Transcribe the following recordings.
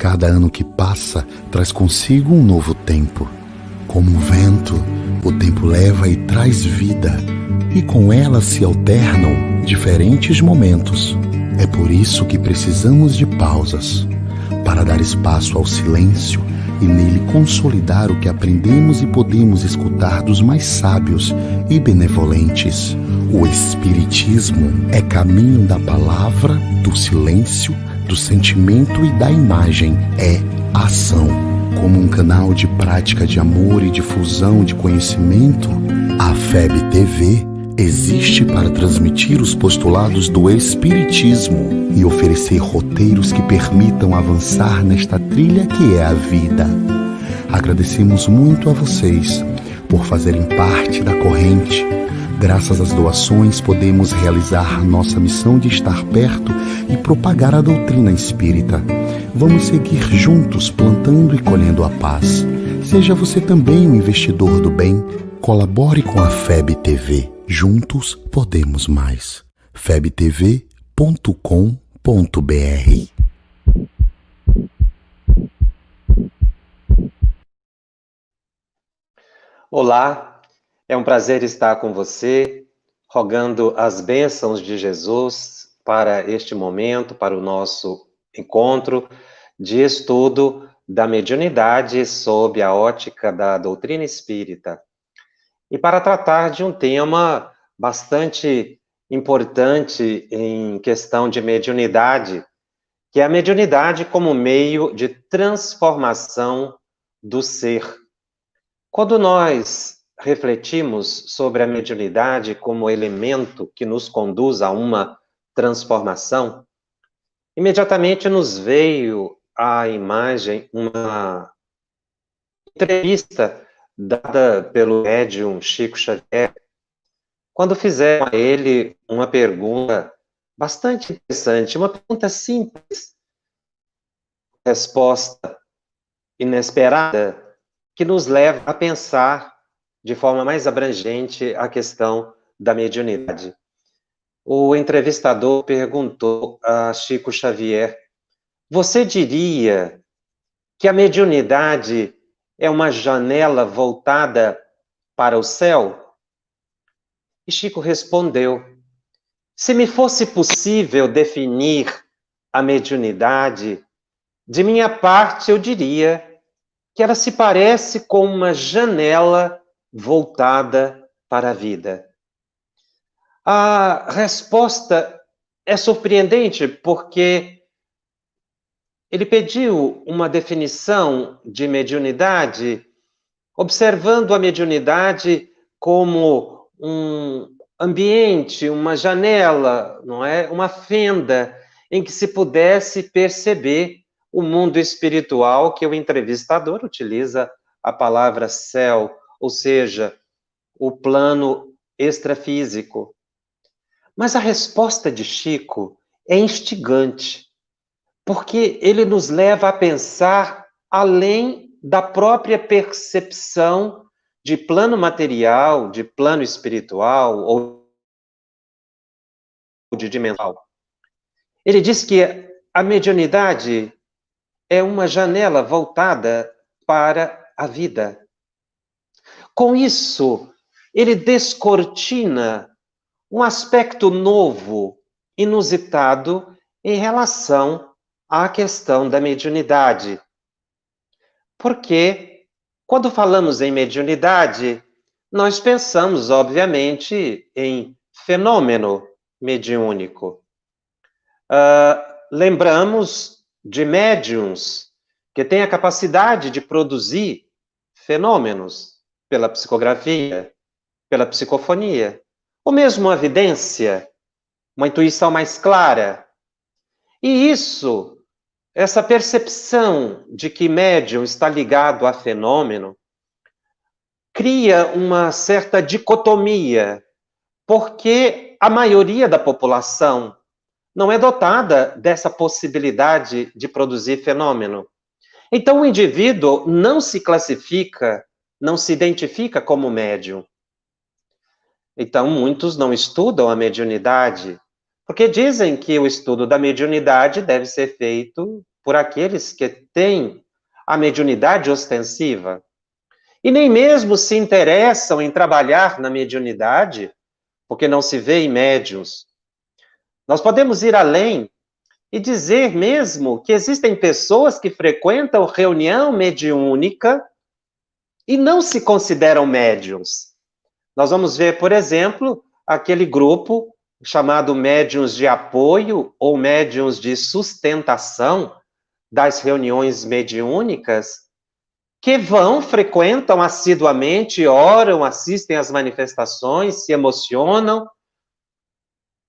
Cada ano que passa traz consigo um novo tempo. Como um vento, o tempo leva e traz vida, e com ela se alternam diferentes momentos. É por isso que precisamos de pausas, para dar espaço ao silêncio e nele consolidar o que aprendemos e podemos escutar dos mais sábios e benevolentes. O Espiritismo é caminho da palavra, do silêncio, do sentimento e da imagem. É ação. Como um canal de prática de amor e difusão de conhecimento, a FEB TV existe para transmitir os postulados do Espiritismo e oferecer roteiros que permitam avançar nesta trilha que é a vida. Agradecemos muito a vocês por fazerem parte da corrente. Graças às doações, podemos realizar nossa missão de estar perto e propagar a doutrina espírita. Vamos seguir juntos, plantando e colhendo a paz. Seja você também um investidor do bem. Colabore com a FEB TV. Juntos podemos mais. febtv.com.br. Olá, é um prazer estar com você, rogando as bênçãos de Jesus para este momento, para o nosso encontro de estudo da mediunidade sob a ótica da doutrina espírita. E para tratar de um tema bastante importante em questão de mediunidade, que é a mediunidade como meio de transformação do ser. Quando nós refletimos sobre a mediunidade como elemento que nos conduz a uma transformação, imediatamente nos veio à imagem uma entrevista dada pelo médium Chico Xavier, quando fizeram a ele uma pergunta bastante interessante, uma pergunta simples, resposta inesperada, que nos leva a pensar de forma mais abrangente a questão da mediunidade. O entrevistador perguntou a Chico Xavier: você diria que a mediunidade é uma janela voltada para o céu? E Chico respondeu: se me fosse possível definir a mediunidade, de minha parte eu diria que ela se parece com uma janela voltada para a vida. A resposta é surpreendente porque ele pediu uma definição de mediunidade, observando a mediunidade como um ambiente, uma janela, não é? Uma fenda em que se pudesse perceber o mundo espiritual, que o entrevistador utiliza a palavra céu, ou seja, o plano extrafísico. Mas a resposta de Chico é instigante, porque ele nos leva a pensar além da própria percepção de plano material, de plano espiritual ou de dimensão. Ele diz que a mediunidade é uma janela voltada para a vida. Com isso, ele descortina um aspecto novo, inusitado, em relação à questão da mediunidade. Porque, quando falamos em mediunidade, nós pensamos, obviamente, em fenômeno mediúnico. Lembramos de médiums que têm a capacidade de produzir fenômenos pela psicografia, pela psicofonia, ou mesmo uma evidência, uma intuição mais clara. E isso, essa percepção de que médium está ligado a fenômeno, cria uma certa dicotomia, porque a maioria da população não é dotada dessa possibilidade de produzir fenômeno. Então, o indivíduo não se classifica, não se identifica como médium. Então, muitos não estudam a mediunidade, porque dizem que o estudo da mediunidade deve ser feito por aqueles que têm a mediunidade ostensiva e nem mesmo se interessam em trabalhar na mediunidade, porque não se vê em médiuns. Nós podemos ir além e dizer mesmo que existem pessoas que frequentam reunião mediúnica e não se consideram médiuns. Nós vamos ver, por exemplo, aquele grupo chamado médiuns de apoio ou médiuns de sustentação das reuniões mediúnicas, que frequentam assiduamente, oram, assistem às manifestações, se emocionam,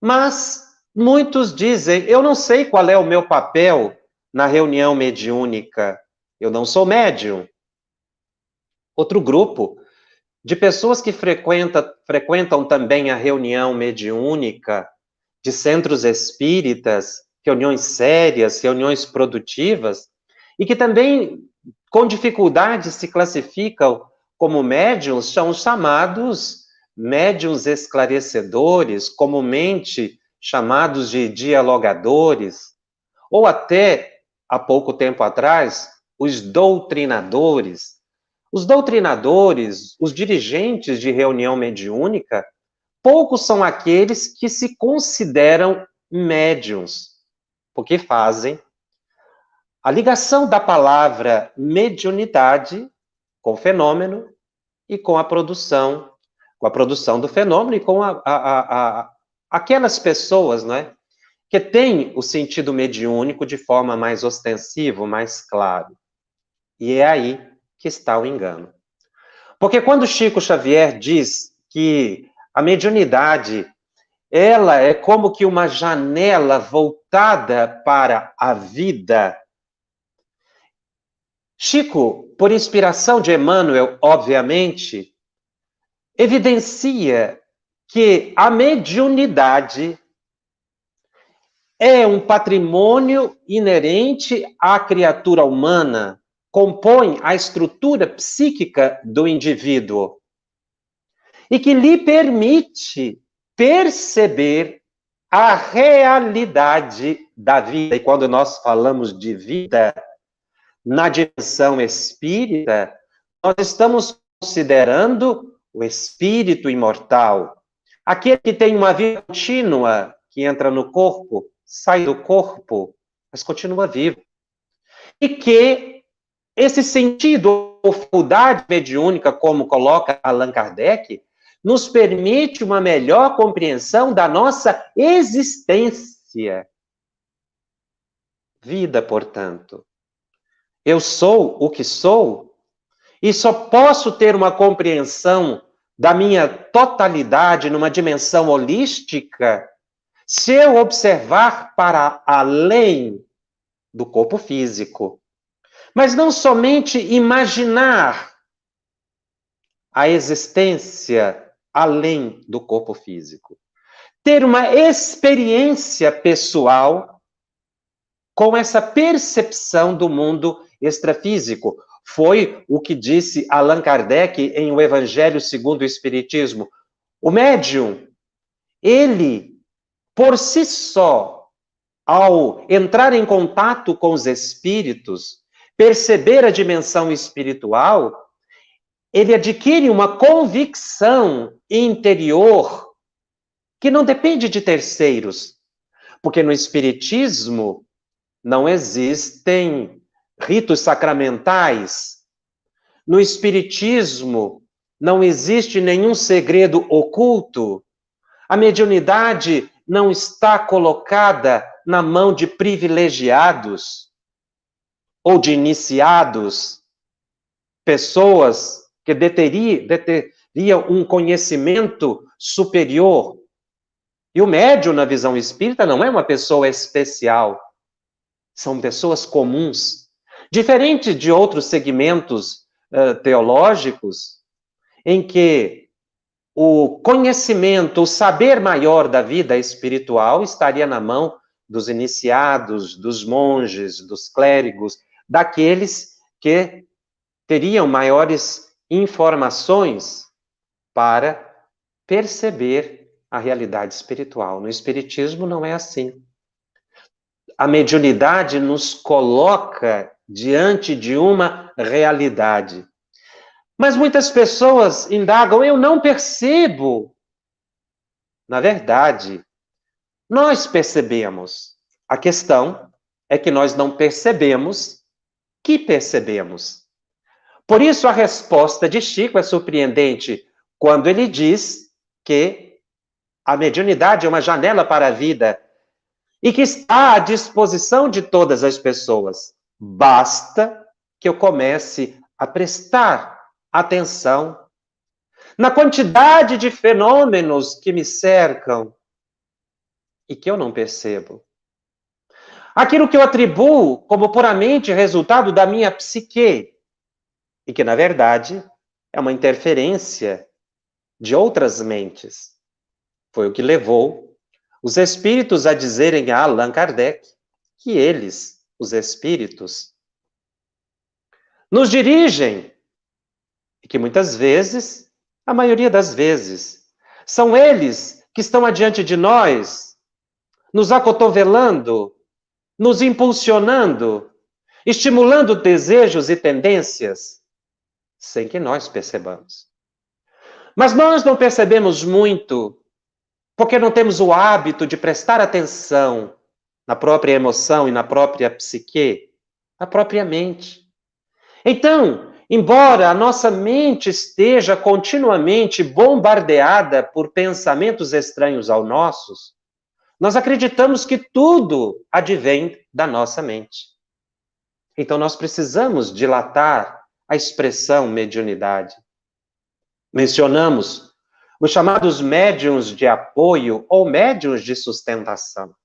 mas muitos dizem, eu não sei qual é o meu papel na reunião mediúnica, eu não sou médium. Outro grupo de pessoas que frequentam também a reunião mediúnica de centros espíritas, reuniões sérias, reuniões produtivas, e que também, com dificuldade, se classificam como médiuns, são chamados médiuns esclarecedores, comumente chamados de dialogadores, ou até, há pouco tempo atrás, os doutrinadores. Os doutrinadores, os dirigentes de reunião mediúnica, poucos são aqueles que se consideram médiuns, porque fazem a ligação da palavra mediunidade com o fenômeno e com a produção do fenômeno e com aquelas pessoas, não é, que têm o sentido mediúnico de forma mais ostensiva, mais claro. E é aí que está o engano. Porque quando Chico Xavier diz que a mediunidade, ela é como que uma janela voltada para a vida, Chico, por inspiração de Emmanuel, obviamente, evidencia que a mediunidade é um patrimônio inerente à criatura humana, compõe a estrutura psíquica do indivíduo e que lhe permite perceber a realidade da vida. E quando nós falamos de vida na dimensão espírita, nós estamos considerando o espírito imortal, aquele que tem uma vida contínua, que entra no corpo, sai do corpo, mas continua vivo. E que esse sentido, ou faculdade mediúnica, como coloca Allan Kardec, nos permite uma melhor compreensão da nossa existência. Vida, portanto. Eu sou o que sou e só posso ter uma compreensão da minha totalidade numa dimensão holística se eu observar para além do corpo físico. Mas não somente imaginar a existência além do corpo físico. Ter uma experiência pessoal com essa percepção do mundo extrafísico. Foi o que disse Allan Kardec em O Evangelho segundo o Espiritismo. O médium, ele, por si só, ao entrar em contato com os espíritos, perceber a dimensão espiritual, ele adquire uma convicção interior que não depende de terceiros. Porque no Espiritismo não existem ritos sacramentais. No Espiritismo não existe nenhum segredo oculto. A mediunidade não está colocada na mão de privilegiados ou de iniciados, pessoas que deteriam um conhecimento superior. E o médium, na visão espírita, não é uma pessoa especial. São pessoas comuns. Diferente de outros segmentos teológicos, em que o conhecimento, o saber maior da vida espiritual estaria na mão dos iniciados, dos monges, dos clérigos, daqueles que teriam maiores informações para perceber a realidade espiritual. No Espiritismo não é assim. a mediunidade nos coloca diante de uma realidade. Mas muitas pessoas indagam, eu não percebo. Na verdade, nós percebemos. A questão é que nós não percebemos que percebemos. Por isso a resposta de Chico é surpreendente quando ele diz que a mediunidade é uma janela para a vida e que está à disposição de todas as pessoas. Basta que eu comece a prestar atenção na quantidade de fenômenos que me cercam e que eu não percebo. Aquilo que eu atribuo como puramente resultado da minha psique e que, na verdade, é uma interferência de outras mentes. Foi o que levou os espíritos a dizerem a Allan Kardec que eles, os espíritos, nos dirigem e que muitas vezes, a maioria das vezes, são eles que estão adiante de nós, nos acotovelando, nos impulsionando, estimulando desejos e tendências, sem que nós percebamos. Mas nós não percebemos muito, porque não temos o hábito de prestar atenção na própria emoção e na própria psique, na própria mente. Então, embora a nossa mente esteja continuamente bombardeada por pensamentos estranhos aos nossos, nós acreditamos que tudo advém da nossa mente. Então, nós precisamos dilatar a expressão mediunidade. Mencionamos os chamados médiuns de apoio ou médiuns de sustentação,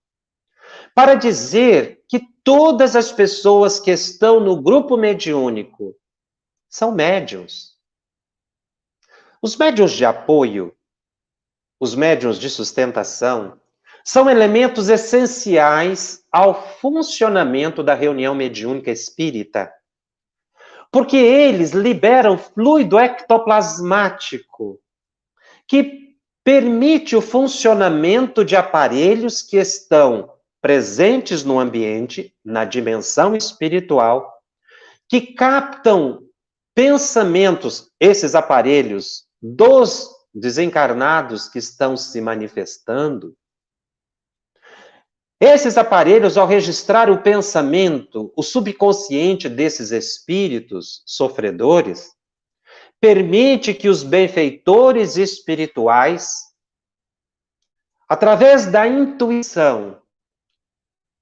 para dizer que todas as pessoas que estão no grupo mediúnico são médiuns. Os médiuns de apoio, os médiuns de sustentação, são elementos essenciais ao funcionamento da reunião mediúnica espírita, porque eles liberam fluido ectoplasmático, que permite o funcionamento de aparelhos que estão presentes no ambiente, na dimensão espiritual, que captam pensamentos, esses aparelhos, dos desencarnados que estão se manifestando. Esses aparelhos, ao registrar o pensamento, o subconsciente desses espíritos sofredores, permite que os benfeitores espirituais, através da intuição,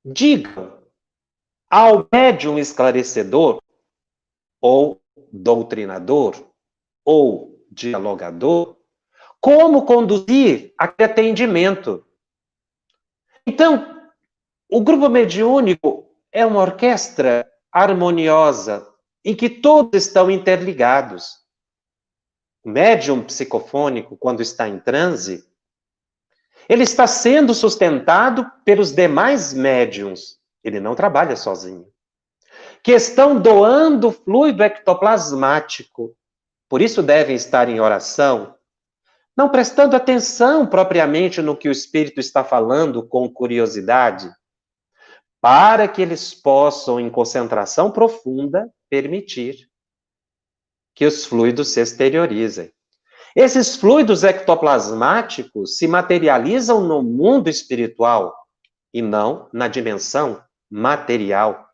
digam ao médium esclarecedor, ou doutrinador, ou dialogador, como conduzir aquele atendimento. Então, o grupo mediúnico é uma orquestra harmoniosa, em que todos estão interligados. O médium psicofônico, quando está em transe, ele está sendo sustentado pelos demais médiuns. Ele não trabalha sozinho. Que estão doando fluido ectoplasmático. Por isso devem estar em oração, não prestando atenção propriamente no que o espírito está falando com curiosidade, para que eles possam, em concentração profunda, permitir que os fluidos se exteriorizem. Esses fluidos ectoplasmáticos se materializam no mundo espiritual e não na dimensão material.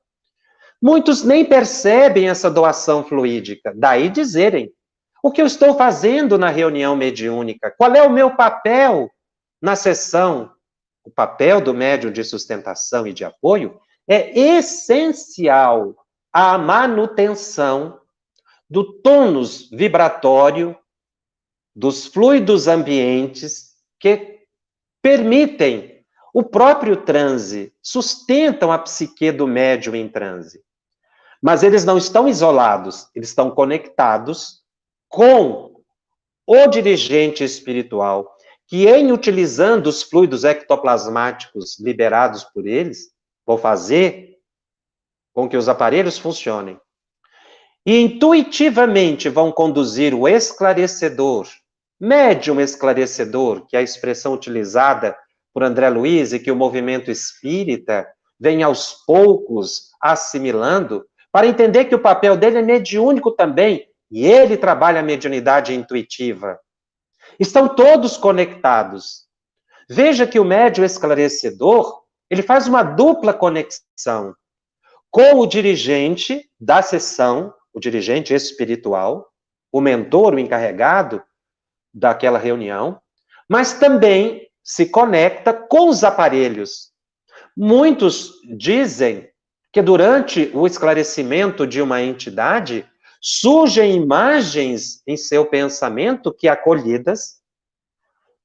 Muitos nem percebem essa doação fluídica, daí dizerem: o que eu estou fazendo na reunião mediúnica? Qual é o meu papel na sessão? O papel do médium de sustentação e de apoio é essencial à manutenção do tônus vibratório dos fluidos ambientes que permitem o próprio transe, sustentam a psique do médium em transe. Mas eles não estão isolados, eles estão conectados com o dirigente espiritual, que em utilizando os fluidos ectoplasmáticos liberados por eles, vão fazer com que os aparelhos funcionem. E intuitivamente vão conduzir o esclarecedor, médium esclarecedor, que é a expressão utilizada por André Luiz e que o movimento espírita vem aos poucos assimilando, para entender que o papel dele é mediúnico também, e ele trabalha a mediunidade intuitiva. Estão todos conectados. Veja que o médium esclarecedor, ele faz uma dupla conexão com o dirigente da sessão, o dirigente espiritual, o mentor, o encarregado daquela reunião, mas também se conecta com os aparelhos. Muitos dizem que durante o esclarecimento de uma entidade, surgem imagens em seu pensamento que, acolhidas,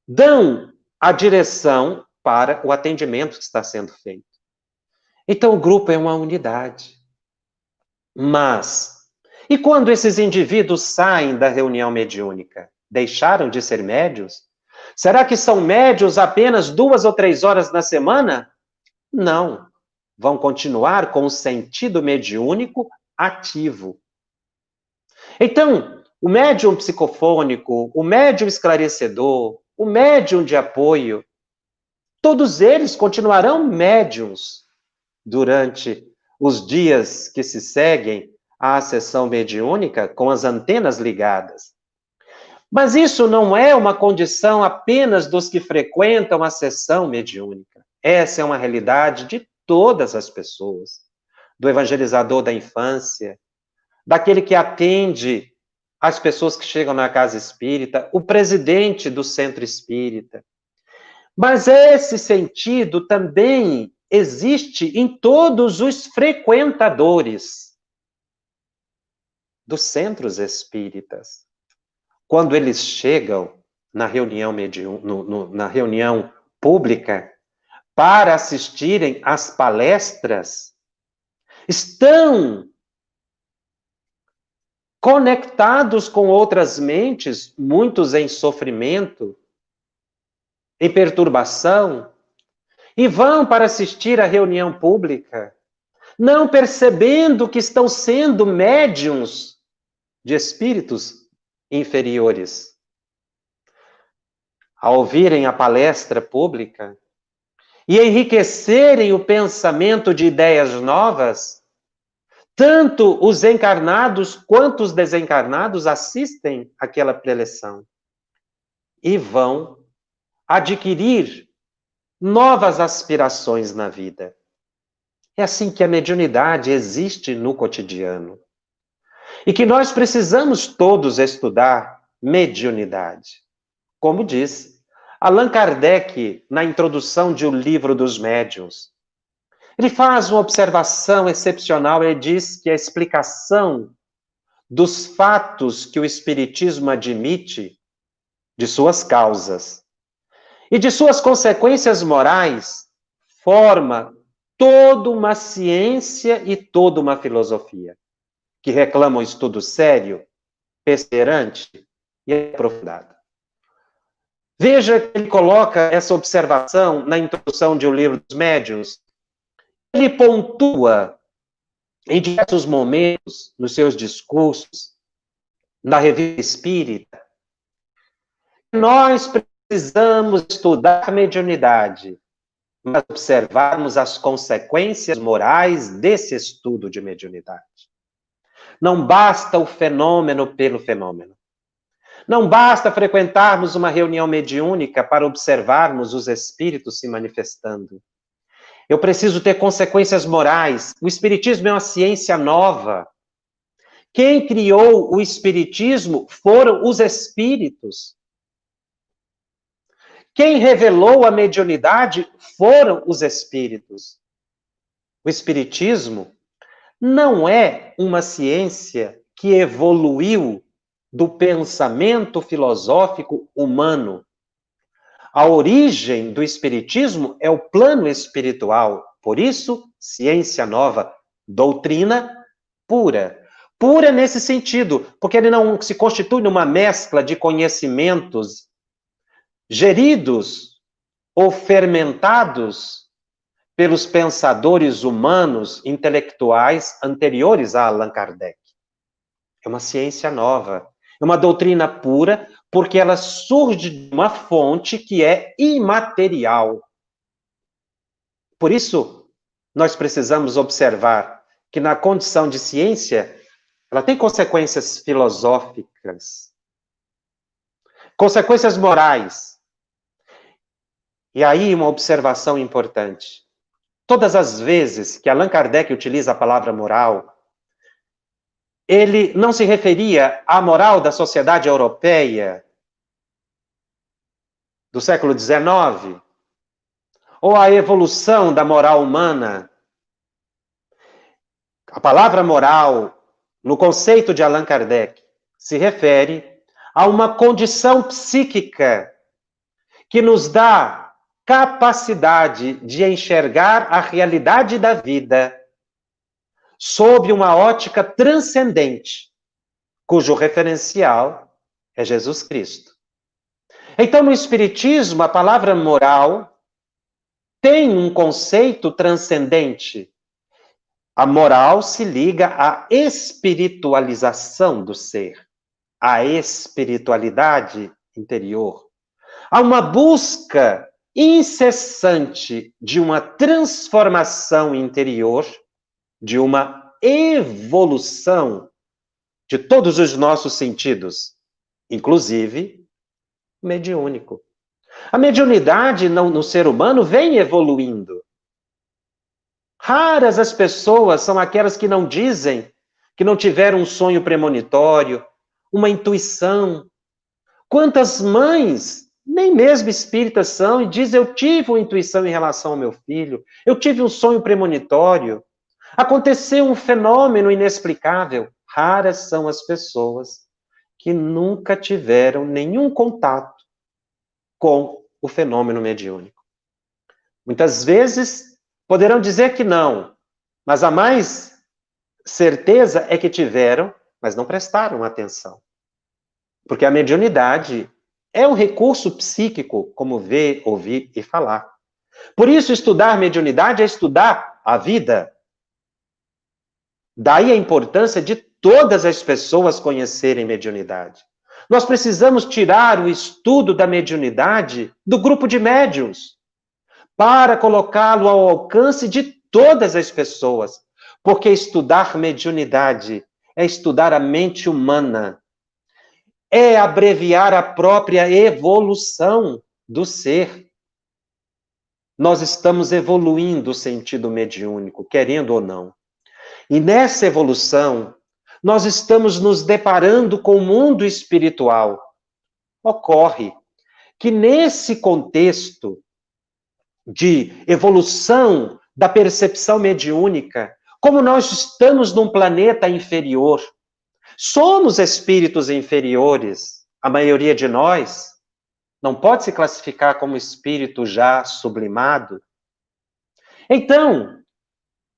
dão a direção para o atendimento que está sendo feito. Então, o grupo é uma unidade. Mas, e quando esses indivíduos saem da reunião mediúnica? Deixaram de ser médios? Será que são médios apenas 2 ou 3 horas na semana? Não. Vão continuar com o sentido mediúnico ativo. Então, o médium psicofônico, o médium esclarecedor, o médium de apoio, todos eles continuarão médiums durante os dias que se seguem à sessão mediúnica com as antenas ligadas. Mas isso não é uma condição apenas dos que frequentam a sessão mediúnica. Essa é uma realidade de todas as pessoas. Do evangelizador da infância, daquele que atende as pessoas que chegam na casa espírita, o presidente do centro espírita. Mas esse sentido também existe em todos os frequentadores dos centros espíritas. Quando eles chegam na reunião na reunião pública para assistirem às palestras, estão conectados com outras mentes, muitos em sofrimento, em perturbação, e vão para assistir à reunião pública, não percebendo que estão sendo médiuns de espíritos inferiores. Ao ouvirem a palestra pública e enriquecerem o pensamento de ideias novas, tanto os encarnados quanto os desencarnados assistem àquela preleção e vão adquirir novas aspirações na vida. É assim que a mediunidade existe no cotidiano. E que nós precisamos todos estudar mediunidade. Como diz Allan Kardec na introdução de O Livro dos Médiuns. Ele faz uma observação excepcional, ele diz que a explicação dos fatos que o Espiritismo admite, de suas causas e de suas consequências morais, forma toda uma ciência e toda uma filosofia, que reclamam estudo sério, perseverante e aprofundado. Veja que ele coloca essa observação na introdução de O Livro dos Médiuns. Ele pontua em diversos momentos, nos seus discursos, na Revista Espírita, que nós precisamos estudar a mediunidade, mas observarmos as consequências morais desse estudo de mediunidade. Não basta o fenômeno pelo fenômeno. Não basta frequentarmos uma reunião mediúnica para observarmos os espíritos se manifestando. Eu preciso ter consequências morais. O Espiritismo é uma ciência nova. Quem criou o Espiritismo foram os espíritos. Quem revelou a mediunidade foram os espíritos. O Espiritismo não é uma ciência que evoluiu do pensamento filosófico humano. A origem do Espiritismo é o plano espiritual. Por isso, ciência nova, doutrina pura. Pura nesse sentido, porque ele não se constitui numa mescla de conhecimentos geridos ou fermentados pelos pensadores humanos intelectuais anteriores a Allan Kardec. É uma ciência nova, é uma doutrina pura, porque ela surge de uma fonte que é imaterial. Por isso, nós precisamos observar que na condição de ciência, ela tem consequências filosóficas, consequências morais. E aí uma observação importante. Todas as vezes que Allan Kardec utiliza a palavra moral, ele não se referia à moral da sociedade europeia do século XIX, ou à evolução da moral humana. A palavra moral, no conceito de Allan Kardec, se refere a uma condição psíquica que nos dá capacidade de enxergar a realidade da vida sob uma ótica transcendente, cujo referencial é Jesus Cristo. Então, no Espiritismo, a palavra moral tem um conceito transcendente. A moral se liga à espiritualização do ser, à espiritualidade interior, a uma busca incessante de uma transformação interior, de uma evolução de todos os nossos sentidos, inclusive mediúnico. A mediunidade no ser humano vem evoluindo. Raras as pessoas são aquelas que não dizem que não tiveram um sonho premonitório, uma intuição. Quantas mães, nem mesmo espíritas são, e dizem: eu tive uma intuição em relação ao meu filho, eu tive um sonho premonitório, aconteceu um fenômeno inexplicável. Raras são as pessoas que nunca tiveram nenhum contato com o fenômeno mediúnico. Muitas vezes poderão dizer que não, mas a mais certeza é que tiveram, mas não prestaram atenção. Porque a mediunidade é um recurso psíquico, como ver, ouvir e falar. Por isso, estudar mediunidade é estudar a vida. Daí a importância de todas as pessoas conhecerem mediunidade. Nós precisamos tirar o estudo da mediunidade do grupo de médiuns, para colocá-lo ao alcance de todas as pessoas. Porque estudar mediunidade é estudar a mente humana, é abreviar a própria evolução do ser. Nós estamos evoluindo o sentido mediúnico, querendo ou não. E nessa evolução, nós estamos nos deparando com o mundo espiritual. Ocorre que nesse contexto de evolução da percepção mediúnica, como nós estamos num planeta inferior, somos espíritos inferiores, a maioria de nós não pode se classificar como espírito já sublimado. Então,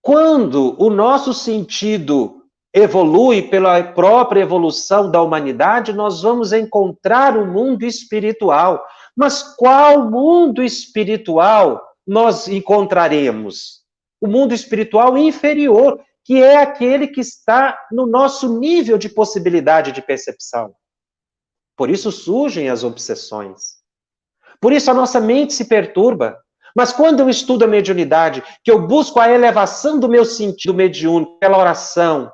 quando o nosso sentido evolui pela própria evolução da humanidade, nós vamos encontrar o mundo espiritual. Mas qual mundo espiritual nós encontraremos? O mundo espiritual inferior, que é aquele que está no nosso nível de possibilidade de percepção. Por isso surgem as obsessões. Por isso a nossa mente se perturba. Mas quando eu estudo a mediunidade, que eu busco a elevação do meu sentido mediúnico pela oração,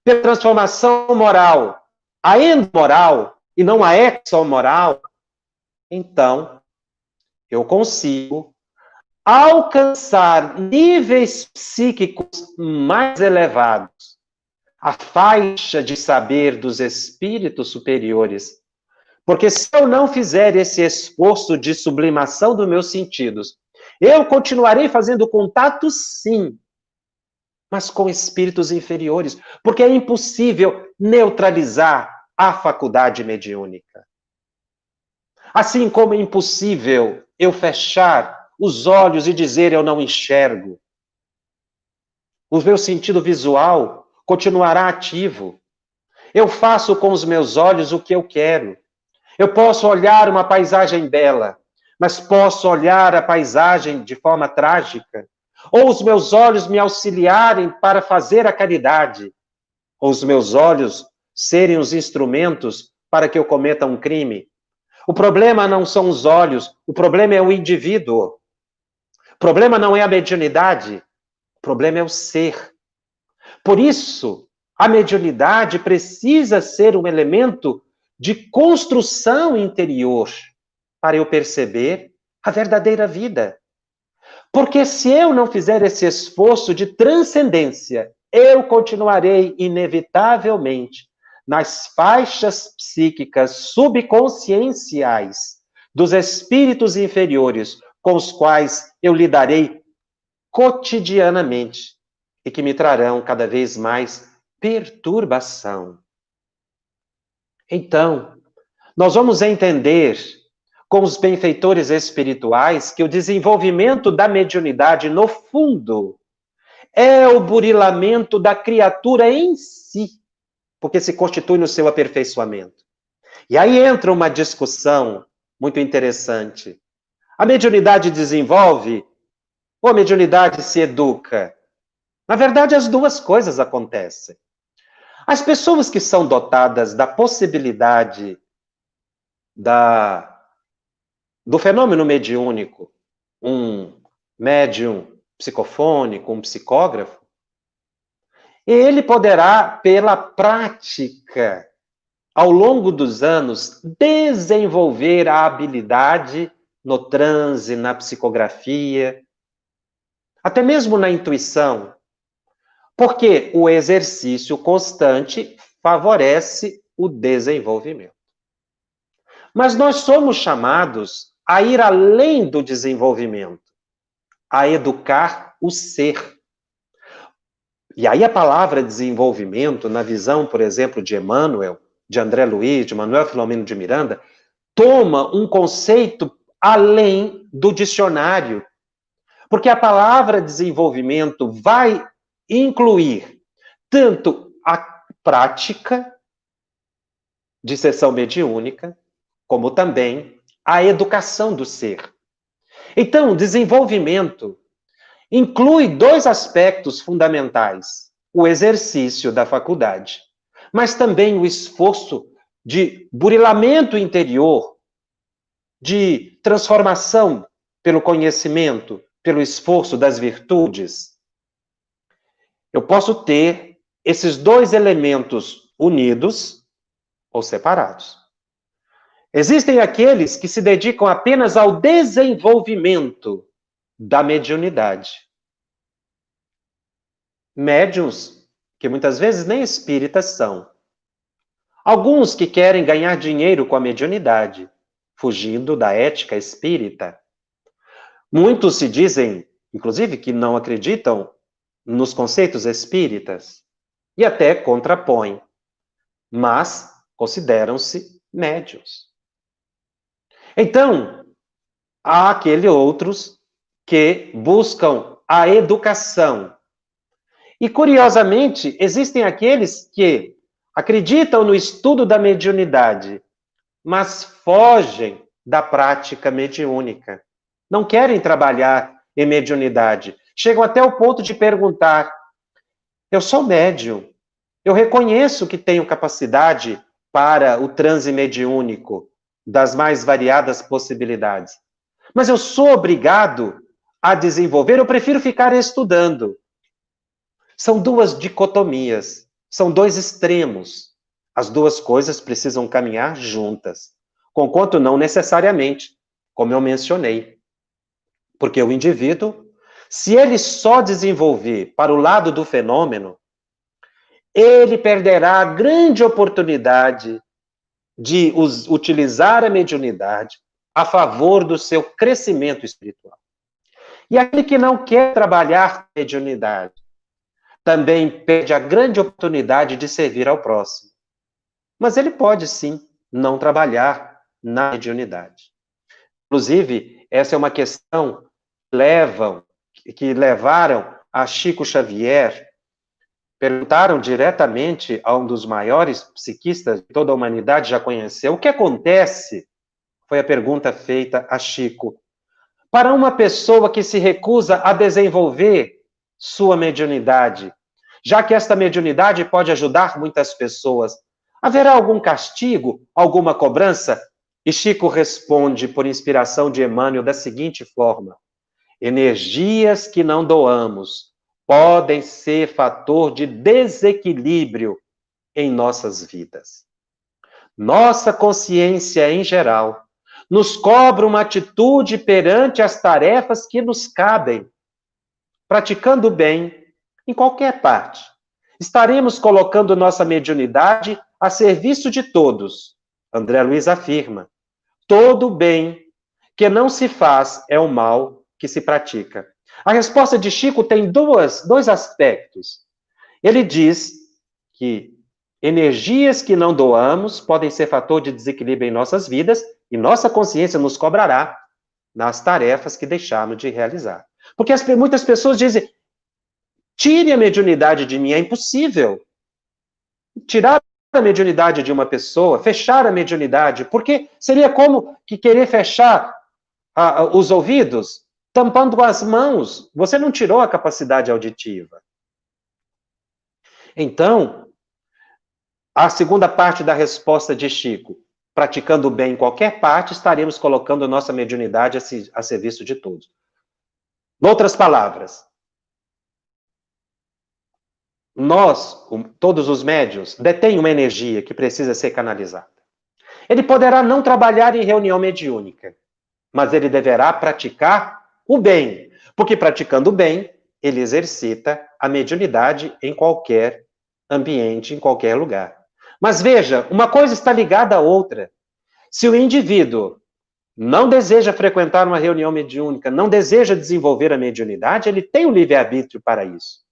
pela transformação moral, a endomoral e não a exomoral, então eu consigo alcançar níveis psíquicos mais elevados, a faixa de saber dos espíritos superiores. Porque se eu não fizer esse esforço de sublimação dos meus sentidos, eu continuarei fazendo contato, sim, mas com espíritos inferiores, porque é impossível neutralizar a faculdade mediúnica. Assim como é impossível eu fechar os olhos e dizer eu não enxergo. O meu sentido visual continuará ativo. Eu faço com os meus olhos o que eu quero. Eu posso olhar uma paisagem bela, mas posso olhar a paisagem de forma trágica. Ou os meus olhos me auxiliarem para fazer a caridade. Ou os meus olhos serem os instrumentos para que eu cometa um crime. O problema não são os olhos, o problema é o indivíduo. O problema não é a mediunidade. O problema é o ser. Por isso, a mediunidade precisa ser um elemento de construção interior para eu perceber a verdadeira vida. Porque se eu não fizer esse esforço de transcendência, eu continuarei inevitavelmente nas faixas psíquicas subconscienciais dos espíritos inferiores com os quais eu lidarei cotidianamente e que me trarão cada vez mais perturbação. Então, nós vamos entender com os benfeitores espirituais que o desenvolvimento da mediunidade, no fundo, é o burilamento da criatura em si, porque se constitui no seu aperfeiçoamento. E aí entra uma discussão muito interessante. A mediunidade desenvolve ou a mediunidade se educa? Na verdade, as duas coisas acontecem. As pessoas que são dotadas da possibilidade do fenômeno mediúnico, um médium psicofônico, um psicógrafo, ele poderá, pela prática, ao longo dos anos, desenvolver a habilidade no transe, na psicografia, até mesmo na intuição, porque o exercício constante favorece o desenvolvimento. Mas nós somos chamados a ir além do desenvolvimento, a educar o ser. E aí a palavra desenvolvimento, na visão, por exemplo, de Emmanuel, de André Luiz, de Manuel Filomeno de Miranda, toma um conceito além do dicionário. Porque a palavra desenvolvimento vai incluir tanto a prática de sessão mediúnica, como também a educação do ser. Então, desenvolvimento inclui dois aspectos fundamentais: o exercício da faculdade, mas também o esforço de burilamento interior, de transformação pelo conhecimento, pelo esforço das virtudes. Eu posso ter esses dois elementos unidos ou separados. Existem aqueles que se dedicam apenas ao desenvolvimento da mediunidade. Médiuns que muitas vezes nem espíritas são. Alguns que querem ganhar dinheiro com a mediunidade, fugindo da ética espírita. Muitos se dizem, inclusive, que não acreditam nos conceitos espíritas e até contrapõem, mas consideram-se médiuns. Então, há aqueles outros que buscam a educação. E, curiosamente, existem aqueles que acreditam no estudo da mediunidade, mas fogem da prática mediúnica. Não querem trabalhar em mediunidade. Chegam até o ponto de perguntar: eu sou médium, eu reconheço que tenho capacidade para o transe mediúnico das mais variadas possibilidades, mas eu sou obrigado a desenvolver, eu prefiro ficar estudando. São duas dicotomias, são dois extremos. As duas coisas precisam caminhar juntas, conquanto não necessariamente, como eu mencionei. Porque o indivíduo, se ele só desenvolver para o lado do fenômeno, ele perderá a grande oportunidade de utilizar a mediunidade a favor do seu crescimento espiritual. E aquele que não quer trabalhar mediunidade também perde a grande oportunidade de servir ao próximo. Mas ele pode, sim, não trabalhar na mediunidade. Inclusive, essa é uma questão que levaram a Chico Xavier, perguntaram diretamente a um dos maiores psiquistas que toda a humanidade já conheceu: o que acontece, foi a pergunta feita a Chico, para uma pessoa que se recusa a desenvolver sua mediunidade, já que esta mediunidade pode ajudar muitas pessoas, haverá algum castigo, alguma cobrança? E Chico responde, por inspiração de Emmanuel, da seguinte forma: energias que não doamos, podem ser fator de desequilíbrio em nossas vidas. Nossa consciência, em geral, nos cobra uma atitude perante as tarefas que nos cabem. Praticando o bem, em qualquer parte, estaremos colocando nossa mediunidade a serviço de todos. André Luiz afirma: todo bem que não se faz é o mal que se pratica. A resposta de Chico tem dois aspectos. Ele diz que energias que não doamos podem ser fator de desequilíbrio em nossas vidas e nossa consciência nos cobrará nas tarefas que deixamos de realizar. Porque muitas pessoas dizem: tire a mediunidade de mim. É impossível tirar a mediunidade de uma pessoa, fechar a mediunidade, porque seria como que querer fechar os ouvidos, tampando as mãos. Você não tirou a capacidade auditiva. Então, a segunda parte da resposta de Chico: praticando o bem em qualquer parte, estaremos colocando nossa mediunidade a serviço de todos. Em outras palavras, nós, todos os médiuns, detêm uma energia que precisa ser canalizada. Ele poderá não trabalhar em reunião mediúnica, mas ele deverá praticar o bem, porque praticando o bem, ele exercita a mediunidade em qualquer ambiente, em qualquer lugar. Mas veja, uma coisa está ligada à outra. Se o indivíduo não deseja frequentar uma reunião mediúnica, não deseja desenvolver a mediunidade, ele tem o livre-arbítrio para isso.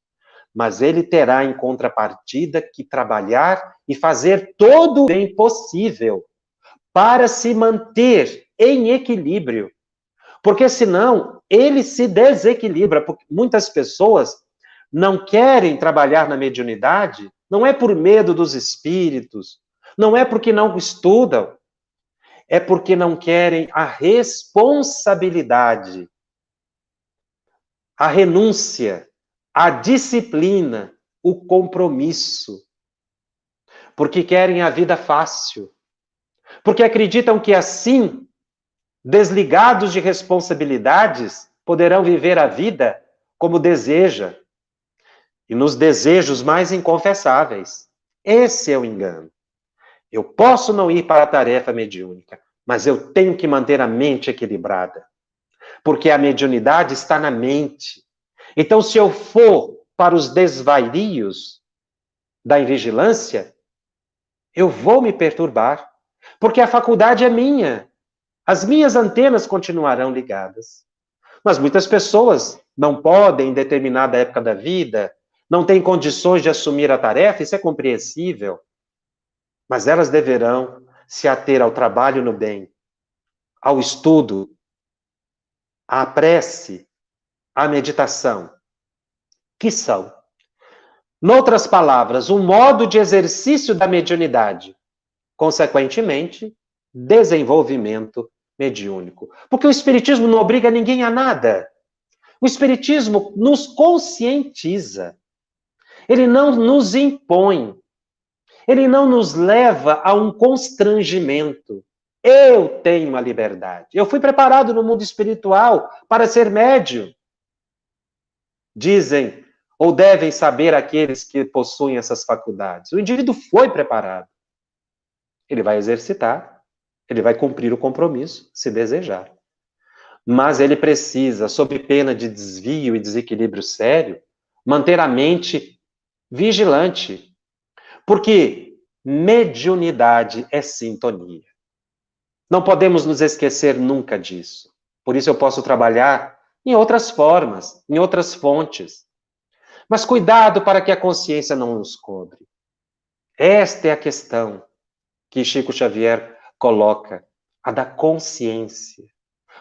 Mas ele terá em contrapartida que trabalhar e fazer todo o bem possível para se manter em equilíbrio. Porque senão ele se desequilibra. Porque muitas pessoas não querem trabalhar na mediunidade, não é por medo dos espíritos, não é porque não estudam, é porque não querem a responsabilidade, a renúncia, a disciplina, o compromisso. Porque querem a vida fácil. Porque acreditam que assim, desligados de responsabilidades, poderão viver a vida como deseja. E nos desejos mais inconfessáveis. Esse é o engano. Eu posso não ir para a tarefa mediúnica, mas eu tenho que manter a mente equilibrada. Porque a mediunidade está na mente. Então, se eu for para os desvarios da invigilância, eu vou me perturbar. Porque a faculdade é minha. As minhas antenas continuarão ligadas. Mas muitas pessoas não podem, em determinada época da vida, não têm condições de assumir a tarefa, isso é compreensível. Mas elas deverão se ater ao trabalho no bem, ao estudo, à prece, à meditação, que são, noutras palavras, um modo de exercício da mediunidade, consequentemente, desenvolvimento mediúnico. Porque o Espiritismo não obriga ninguém a nada. O Espiritismo nos conscientiza. Ele não nos impõe. Ele não nos leva a um constrangimento. Eu tenho a liberdade. Eu fui preparado no mundo espiritual para ser médium. Dizem, ou devem saber aqueles que possuem essas faculdades. O indivíduo foi preparado. Ele vai exercitar, ele vai cumprir o compromisso, se desejar. Mas ele precisa, sob pena de desvio e desequilíbrio sério, manter a mente vigilante. Porque mediunidade é sintonia. Não podemos nos esquecer nunca disso. Por isso eu posso trabalhar em outras formas, em outras fontes. Mas cuidado para que a consciência não nos cobre. Esta é a questão que Chico Xavier coloca, a da consciência.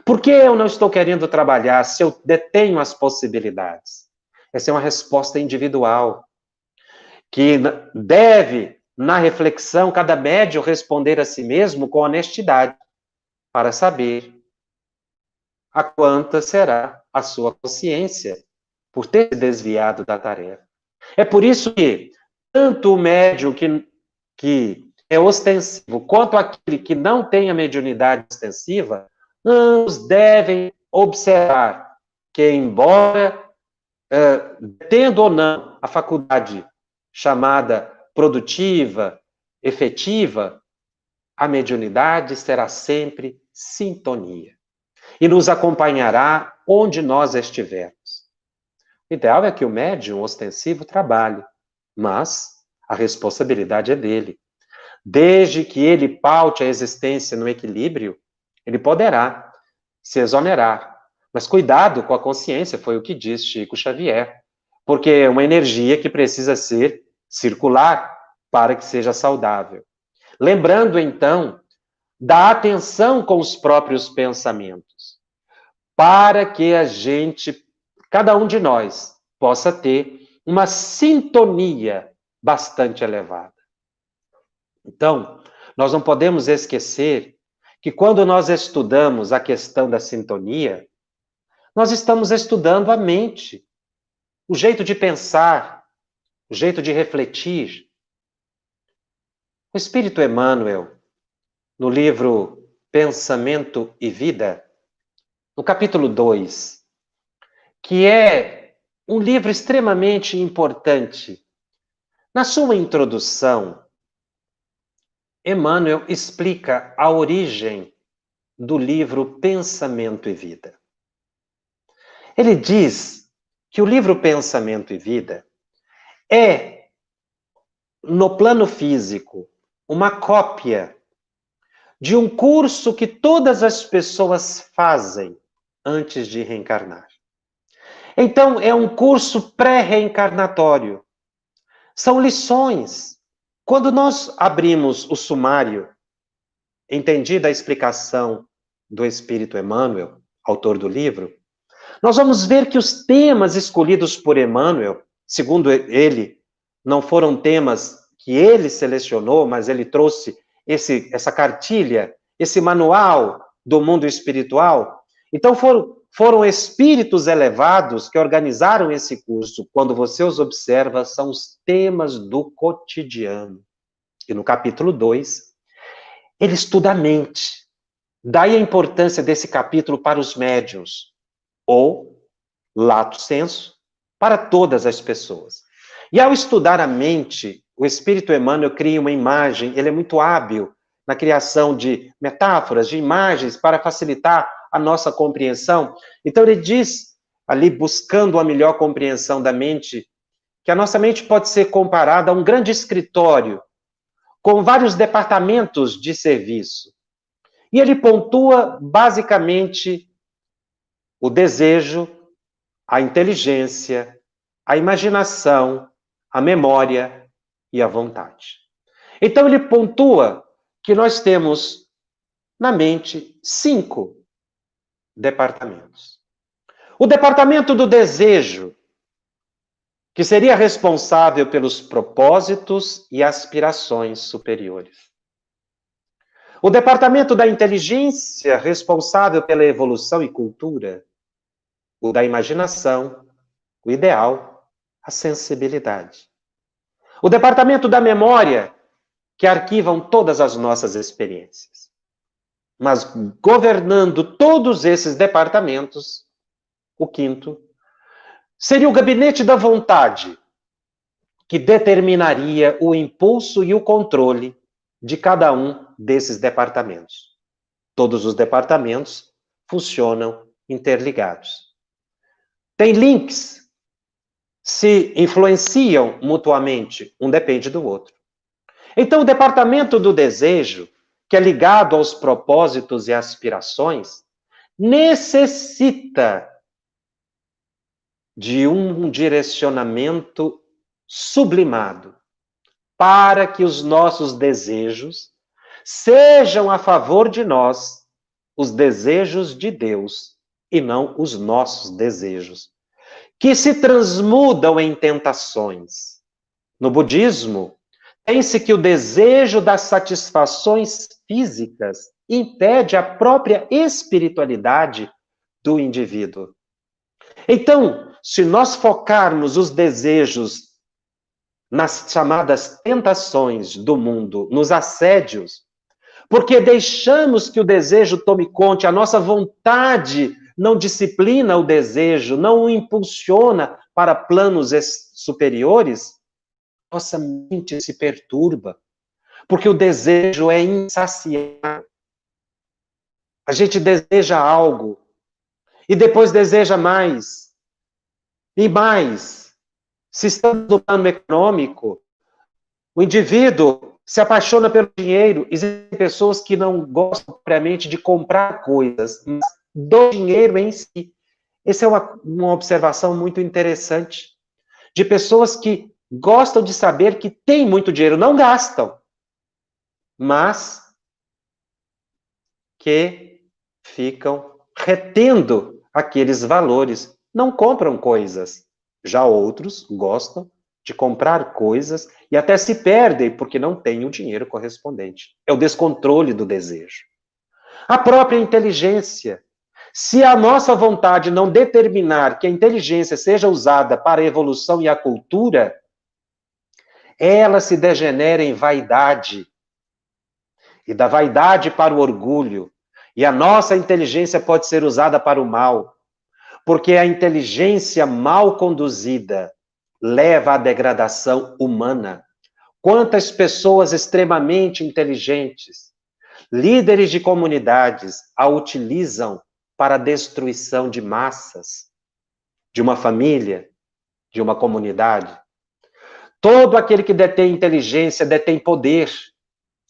Por que eu não estou querendo trabalhar se eu detenho as possibilidades? Essa é uma resposta individual, que deve, na reflexão, cada médium responder a si mesmo com honestidade, para saber a quanta será a sua consciência por ter se desviado da tarefa. É por isso que tanto o médium que é ostensivo, quanto aquele que não tem a mediunidade ostensiva, ambos devem observar que, embora tendo ou não a faculdade chamada produtiva, efetiva, a mediunidade será sempre sintonia e nos acompanhará onde nós estivermos. O ideal é que o médium ostensivo trabalhe, mas a responsabilidade é dele. Desde que ele paute a existência no equilíbrio, ele poderá se exonerar. Mas cuidado com a consciência, foi o que diz Chico Xavier, porque é uma energia que precisa ser circular para que seja saudável. Lembrando, então, da atenção com os próprios pensamentos, para que a gente, cada um de nós, possa ter uma sintonia bastante elevada. Então, nós não podemos esquecer que quando nós estudamos a questão da sintonia, nós estamos estudando a mente, o jeito de pensar, o jeito de refletir. O Espírito Emmanuel, no livro Pensamento e Vida, no capítulo 2, que é um livro extremamente importante, na sua introdução, Emmanuel explica a origem do livro Pensamento e Vida. Ele diz que o livro Pensamento e Vida é, no plano físico, uma cópia de um curso que todas as pessoas fazem antes de reencarnar. Então, é um curso pré-reencarnatório. São lições. Quando nós abrimos o sumário, entendida a explicação do Espírito Emmanuel, autor do livro, nós vamos ver que os temas escolhidos por Emmanuel, segundo ele, não foram temas que ele selecionou, mas ele trouxe essa cartilha, esse manual do mundo espiritual. Então foram espíritos elevados que organizaram esse curso. Quando você os observa, são os temas do cotidiano. E no capítulo 2, ele estuda a mente. Daí a importância desse capítulo para os médiuns, ou, lato sensu, para todas as pessoas. E ao estudar a mente, o Espírito Emmanuel cria uma imagem, ele é muito hábil na criação de metáforas, de imagens, para facilitar a nossa compreensão. Então ele diz, ali buscando a melhor compreensão da mente, que a nossa mente pode ser comparada a um grande escritório, com vários departamentos de serviço. E ele pontua, basicamente, o desejo, a inteligência, a imaginação, a memória e a vontade. Então ele pontua que nós temos na mente 5 departamentos. O departamento do desejo, que seria responsável pelos propósitos e aspirações superiores. O departamento da inteligência, responsável pela evolução e cultura. O da imaginação, o ideal, a sensibilidade. O departamento da memória, que arquivam todas as nossas experiências. Mas governando todos esses departamentos, o 5º, seria o gabinete da vontade, que determinaria o impulso e o controle de cada um desses departamentos. Todos os departamentos funcionam interligados. Tem links, se influenciam mutuamente, um depende do outro. Então, o departamento do desejo, que é ligado aos propósitos e aspirações, necessita de um direcionamento sublimado para que os nossos desejos sejam a favor de nós, os desejos de Deus e não os nossos desejos, que se transmudam em tentações. No budismo, tem-se que o desejo das satisfações físicas impede a própria espiritualidade do indivíduo. Então, se nós focarmos os desejos nas chamadas tentações do mundo, nos assédios, porque deixamos que o desejo tome conta, a nossa vontade não disciplina o desejo, não o impulsiona para planos superiores, nossa mente se perturba, porque o desejo é insaciável. A gente deseja algo, e depois deseja mais, e mais. Se estamos no plano econômico, o indivíduo se apaixona pelo dinheiro. Existem pessoas que não gostam propriamente de comprar coisas, mas do dinheiro em si. Essa é uma observação muito interessante. De pessoas que gostam de saber que têm muito dinheiro, não gastam, mas que ficam retendo aqueles valores, não compram coisas. Já outros gostam de comprar coisas e até se perdem porque não têm o dinheiro correspondente. É o descontrole do desejo. A própria inteligência. Se a nossa vontade não determinar que a inteligência seja usada para a evolução e a cultura, ela se degenera em vaidade. E da vaidade para o orgulho. E a nossa inteligência pode ser usada para o mal. Porque a inteligência mal conduzida leva à degradação humana. Quantas pessoas extremamente inteligentes, líderes de comunidades, a utilizam para a destruição de massas, de uma família, de uma comunidade. Todo aquele que detém inteligência detém poder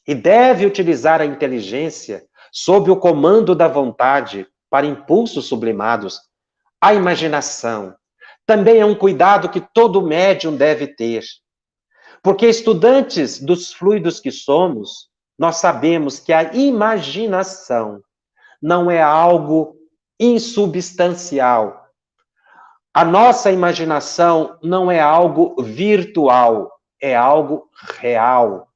e deve utilizar a inteligência sob o comando da vontade para impulsos sublimados. A imaginação também é um cuidado que todo médium deve ter. Porque estudantes dos fluidos que somos, nós sabemos que a imaginação não é algo insubstancial. A nossa imaginação não é algo virtual, é algo real.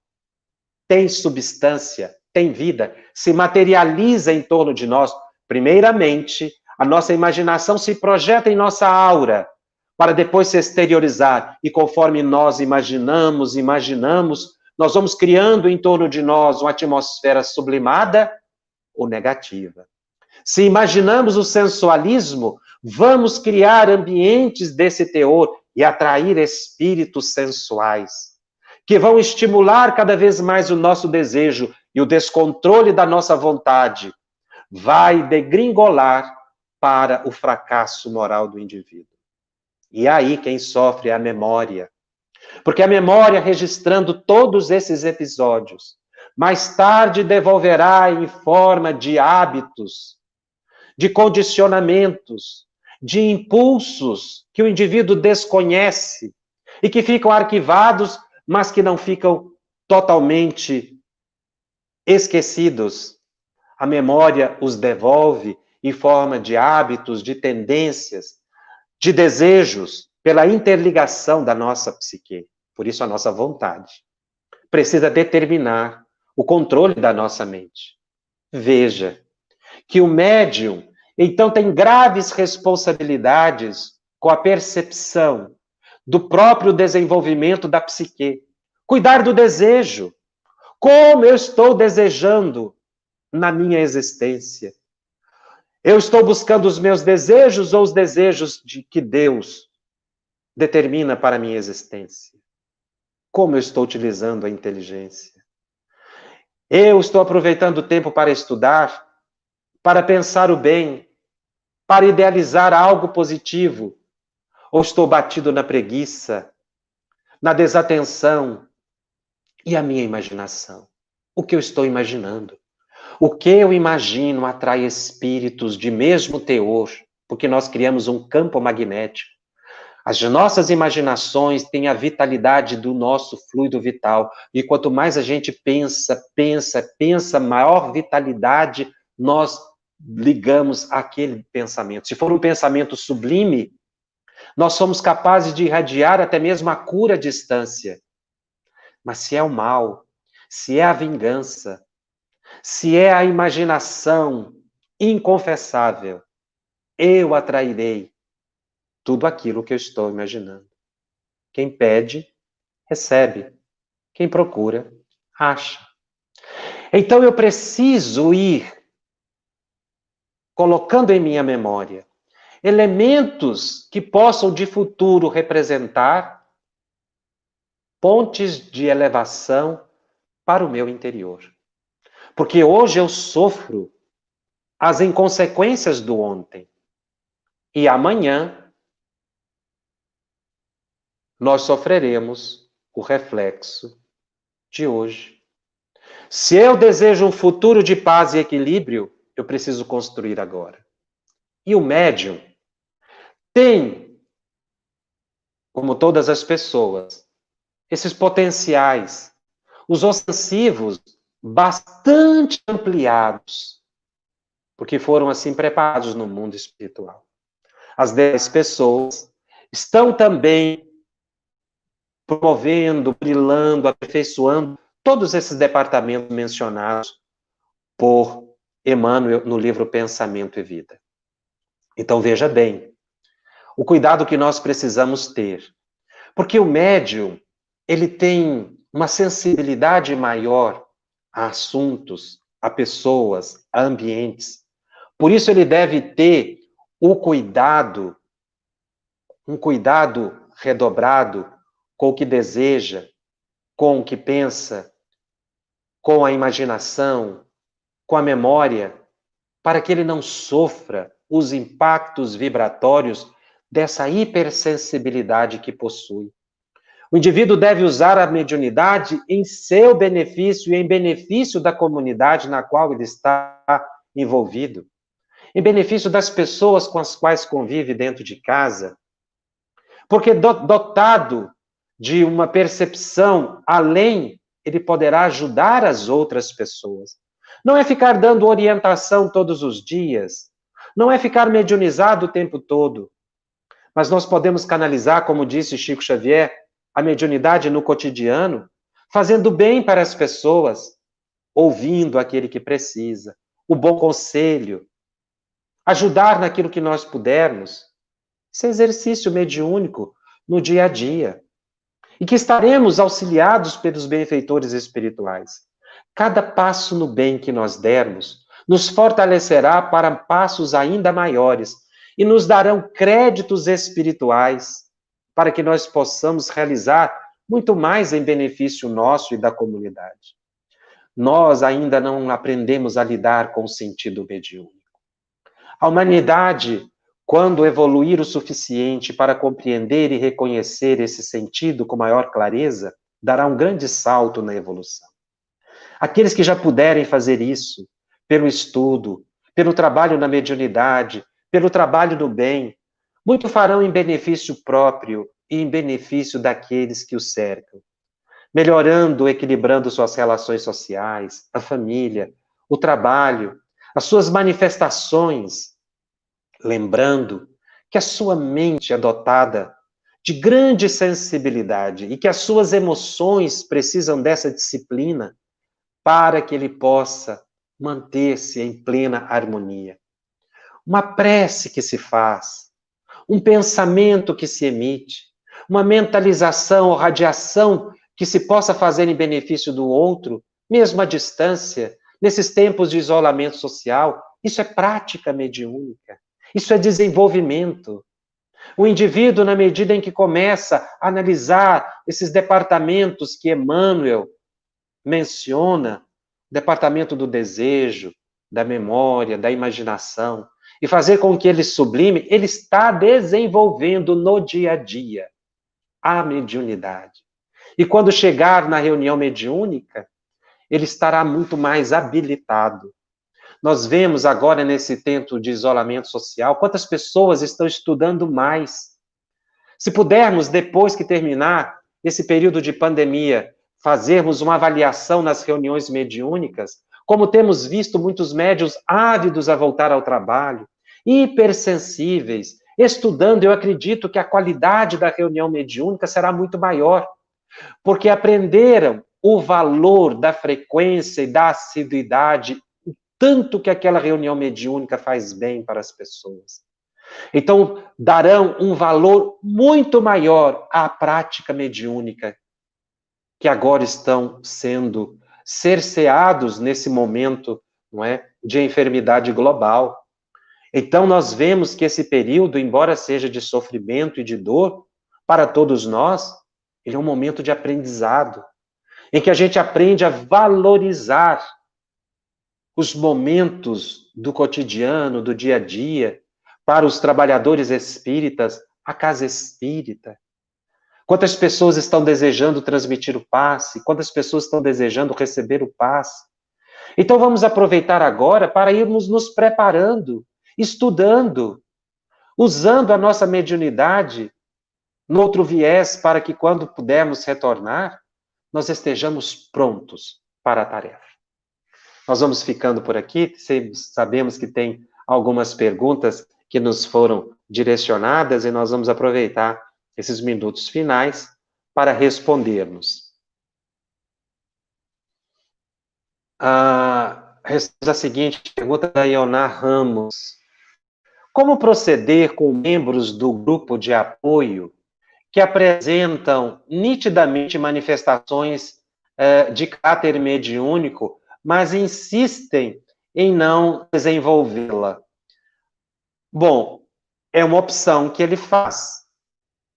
Tem substância, tem vida, se materializa em torno de nós. Primeiramente, a nossa imaginação se projeta em nossa aura, para depois se exteriorizar. E conforme nós imaginamos, nós vamos criando em torno de nós uma atmosfera sublimada ou negativa. Se imaginamos o sensualismo, vamos criar ambientes desse teor e atrair espíritos sensuais, que vão estimular cada vez mais o nosso desejo e o descontrole da nossa vontade vai degringolar para o fracasso moral do indivíduo. E aí quem sofre é a memória. Porque a memória, registrando todos esses episódios, mais tarde devolverá em forma de hábitos, de condicionamentos, de impulsos que o indivíduo desconhece e que ficam arquivados, mas que não ficam totalmente esquecidos. A memória os devolve em forma de hábitos, de tendências, de desejos, pela interligação da nossa psique. Por isso a nossa vontade precisa determinar o controle da nossa mente. Veja que o médium, então, tem graves responsabilidades com a percepção do próprio desenvolvimento da psique. Cuidar do desejo. Como eu estou desejando na minha existência? Eu estou buscando os meus desejos ou os desejos de que Deus determina para a minha existência? Como eu estou utilizando a inteligência? Eu estou aproveitando o tempo para estudar, para pensar o bem, para idealizar algo positivo? Ou estou batido na preguiça, na desatenção e a minha imaginação? O que eu estou imaginando? O que eu imagino atrai espíritos de mesmo teor, porque nós criamos um campo magnético. As nossas imaginações têm a vitalidade do nosso fluido vital. E quanto mais a gente pensa, maior vitalidade nós ligamos àquele pensamento. Se for um pensamento sublime, nós somos capazes de irradiar até mesmo a cura à distância. Mas se é o mal, se é a vingança, se é a imaginação inconfessável, eu atrairei tudo aquilo que eu estou imaginando. Quem pede, recebe. Quem procura, acha. Então eu preciso ir colocando em minha memória elementos que possam de futuro representar pontes de elevação para o meu interior. Porque hoje eu sofro as inconsequências do ontem. E amanhã nós sofreremos o reflexo de hoje. Se eu desejo um futuro de paz e equilíbrio, eu preciso construir agora. E o médium tem, como todas as pessoas, esses potenciais, os ostensivos bastante ampliados, porque foram assim preparados no mundo espiritual. As demais pessoas estão também promovendo, brilhando, aperfeiçoando todos esses departamentos mencionados por Emmanuel no livro Pensamento e Vida. Então veja bem, o cuidado que nós precisamos ter, porque o médium, ele tem uma sensibilidade maior a assuntos, a pessoas, a ambientes. Por isso ele deve ter o cuidado, um cuidado redobrado com o que deseja, com o que pensa, com a imaginação, com a memória, para que ele não sofra os impactos vibratórios dessa hipersensibilidade que possui. O indivíduo deve usar a mediunidade em seu benefício e em benefício da comunidade na qual ele está envolvido, em benefício das pessoas com as quais convive dentro de casa, porque dotado de uma percepção além, ele poderá ajudar as outras pessoas. Não é ficar dando orientação todos os dias, não é ficar mediunizado o tempo todo, mas nós podemos canalizar, como disse Chico Xavier, a mediunidade no cotidiano, fazendo bem para as pessoas, ouvindo aquele que precisa, o bom conselho, ajudar naquilo que nós pudermos. Esse exercício mediúnico no dia a dia. E que estaremos auxiliados pelos benfeitores espirituais. Cada passo no bem que nós dermos nos fortalecerá para passos ainda maiores e nos darão créditos espirituais para que nós possamos realizar muito mais em benefício nosso e da comunidade. Nós ainda não aprendemos a lidar com o sentido mediúnico. A humanidade, quando evoluir o suficiente para compreender e reconhecer esse sentido com maior clareza, dará um grande salto na evolução. Aqueles que já puderem fazer isso, pelo estudo, pelo trabalho na mediunidade, pelo trabalho do bem, muito farão em benefício próprio e em benefício daqueles que o cercam, melhorando, equilibrando suas relações sociais, a família, o trabalho, as suas manifestações, lembrando que a sua mente é dotada de grande sensibilidade e que as suas emoções precisam dessa disciplina para que ele possa manter-se em plena harmonia. Uma prece que se faz, um pensamento que se emite, uma mentalização ou radiação que se possa fazer em benefício do outro, mesmo à distância, nesses tempos de isolamento social, isso é prática mediúnica. Isso é desenvolvimento. O indivíduo, na medida em que começa a analisar esses departamentos que Emmanuel menciona, departamento do desejo, da memória, da imaginação, e fazer com que ele sublime, ele está desenvolvendo no dia a dia a mediunidade. E quando chegar na reunião mediúnica, ele estará muito mais habilitado. Nós vemos agora nesse tempo de isolamento social, quantas pessoas estão estudando mais. Se pudermos, depois que terminar esse período de pandemia, fazermos uma avaliação nas reuniões mediúnicas, como temos visto muitos médiuns ávidos a voltar ao trabalho, hipersensíveis, estudando, eu acredito que a qualidade da reunião mediúnica será muito maior, porque aprenderam o valor da frequência e da assiduidade, tanto que aquela reunião mediúnica faz bem para as pessoas. Então, darão um valor muito maior à prática mediúnica, que agora estão sendo cerceados nesse momento, não é, de enfermidade global. Então, nós vemos que esse período, embora seja de sofrimento e de dor, para todos nós, ele é um momento de aprendizado, em que a gente aprende a valorizar os momentos do cotidiano, do dia a dia, para os trabalhadores espíritas, a casa espírita. Quantas pessoas estão desejando transmitir o passe? Quantas pessoas estão desejando receber o passe? Então vamos aproveitar agora para irmos nos preparando, estudando, usando a nossa mediunidade no outro viés, para que quando pudermos retornar, nós estejamos prontos para a tarefa. Nós vamos ficando por aqui, sabemos que tem algumas perguntas que nos foram direcionadas e nós vamos aproveitar esses minutos finais para respondermos. A seguinte pergunta da Ioná Ramos. Como proceder com membros do grupo de apoio que apresentam nitidamente manifestações de caráter mediúnico, mas insistem em não desenvolvê-la? Bom, é uma opção que ele faz,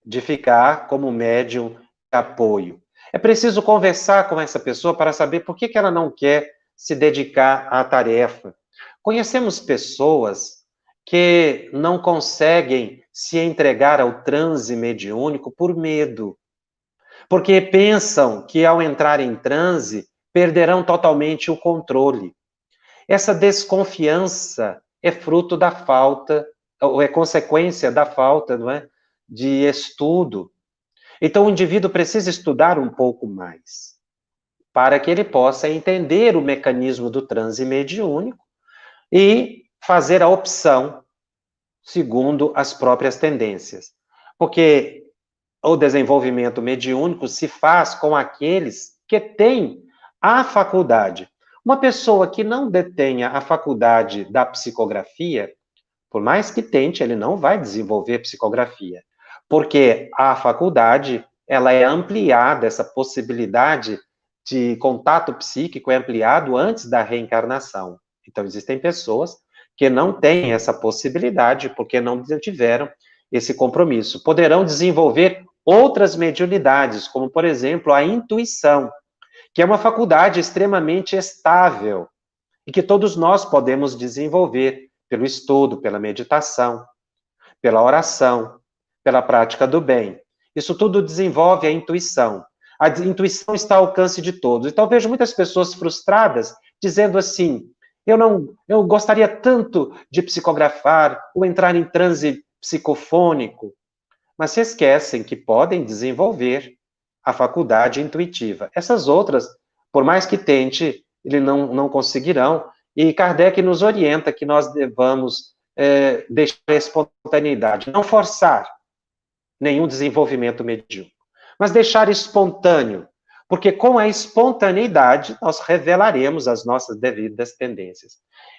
de ficar como médium de apoio. É preciso conversar com essa pessoa para saber por que ela não quer se dedicar à tarefa. Conhecemos pessoas que não conseguem se entregar ao transe mediúnico por medo, porque pensam que ao entrar em transe perderão totalmente o controle. Essa desconfiança é fruto da falta, ou é consequência da falta, não é, de estudo. Então o indivíduo precisa estudar um pouco mais, para que ele possa entender o mecanismo do transe mediúnico e fazer a opção segundo as próprias tendências. Porque o desenvolvimento mediúnico se faz com aqueles que têm a faculdade. Uma pessoa que não detenha a faculdade da psicografia, por mais que tente, ele não vai desenvolver psicografia, porque a faculdade, ela é ampliada, essa possibilidade de contato psíquico é ampliado antes da reencarnação. Então, existem pessoas que não têm essa possibilidade, porque não tiveram esse compromisso. Poderão desenvolver outras mediunidades, como, por exemplo, a intuição, que é uma faculdade extremamente estável e que todos nós podemos desenvolver pelo estudo, pela meditação, pela oração, pela prática do bem. Isso tudo desenvolve a intuição. A intuição está ao alcance de todos. Então, vejo muitas pessoas frustradas dizendo assim: eu gostaria tanto de psicografar ou entrar em transe psicofônico, mas se esquecem que podem desenvolver a faculdade intuitiva. Essas outras, por mais que tente, eles não conseguirão. E Kardec nos orienta que nós devamos deixar a espontaneidade, não forçar nenhum desenvolvimento mediúnico, mas deixar espontâneo, porque com a espontaneidade nós revelaremos as nossas devidas tendências.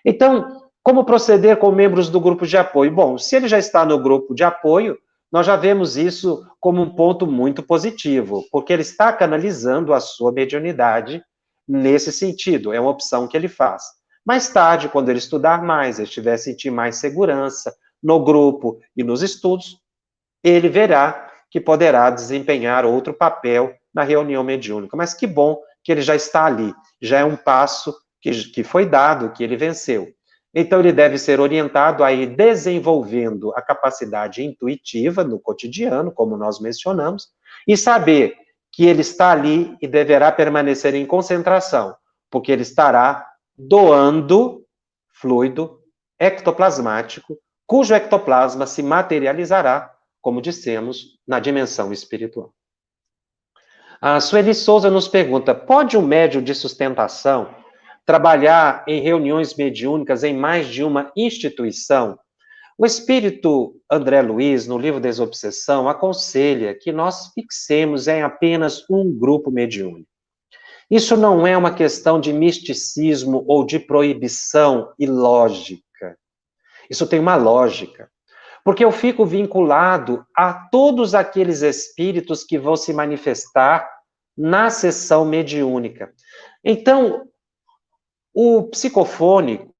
Então, como proceder com membros do grupo de apoio? Bom, se ele já está no grupo de apoio, nós já vemos isso como um ponto muito positivo, porque ele está canalizando a sua mediunidade nesse sentido, é uma opção que ele faz. Mais tarde, quando ele estudar mais, ele estiver sentindo mais segurança no grupo e nos estudos, ele verá que poderá desempenhar outro papel na reunião mediúnica. Mas que bom que ele já está ali, já é um passo que foi dado, que ele venceu. Então, ele deve ser orientado a ir desenvolvendo a capacidade intuitiva no cotidiano, como nós mencionamos, e saber que ele está ali e deverá permanecer em concentração, porque ele estará doando fluido ectoplasmático, cujo ectoplasma se materializará, como dissemos, na dimensão espiritual. A Sueli Souza nos pergunta: pode um médium de sustentação trabalhar em reuniões mediúnicas em mais de uma instituição? O espírito André Luiz, no livro Desobsessão, aconselha que nós fixemos em apenas um grupo mediúnico. Isso não é uma questão de misticismo ou de proibição ilógica. Isso tem uma lógica. Porque eu fico vinculado a todos aqueles espíritos que vão se manifestar na sessão mediúnica. Então, o psicofônico,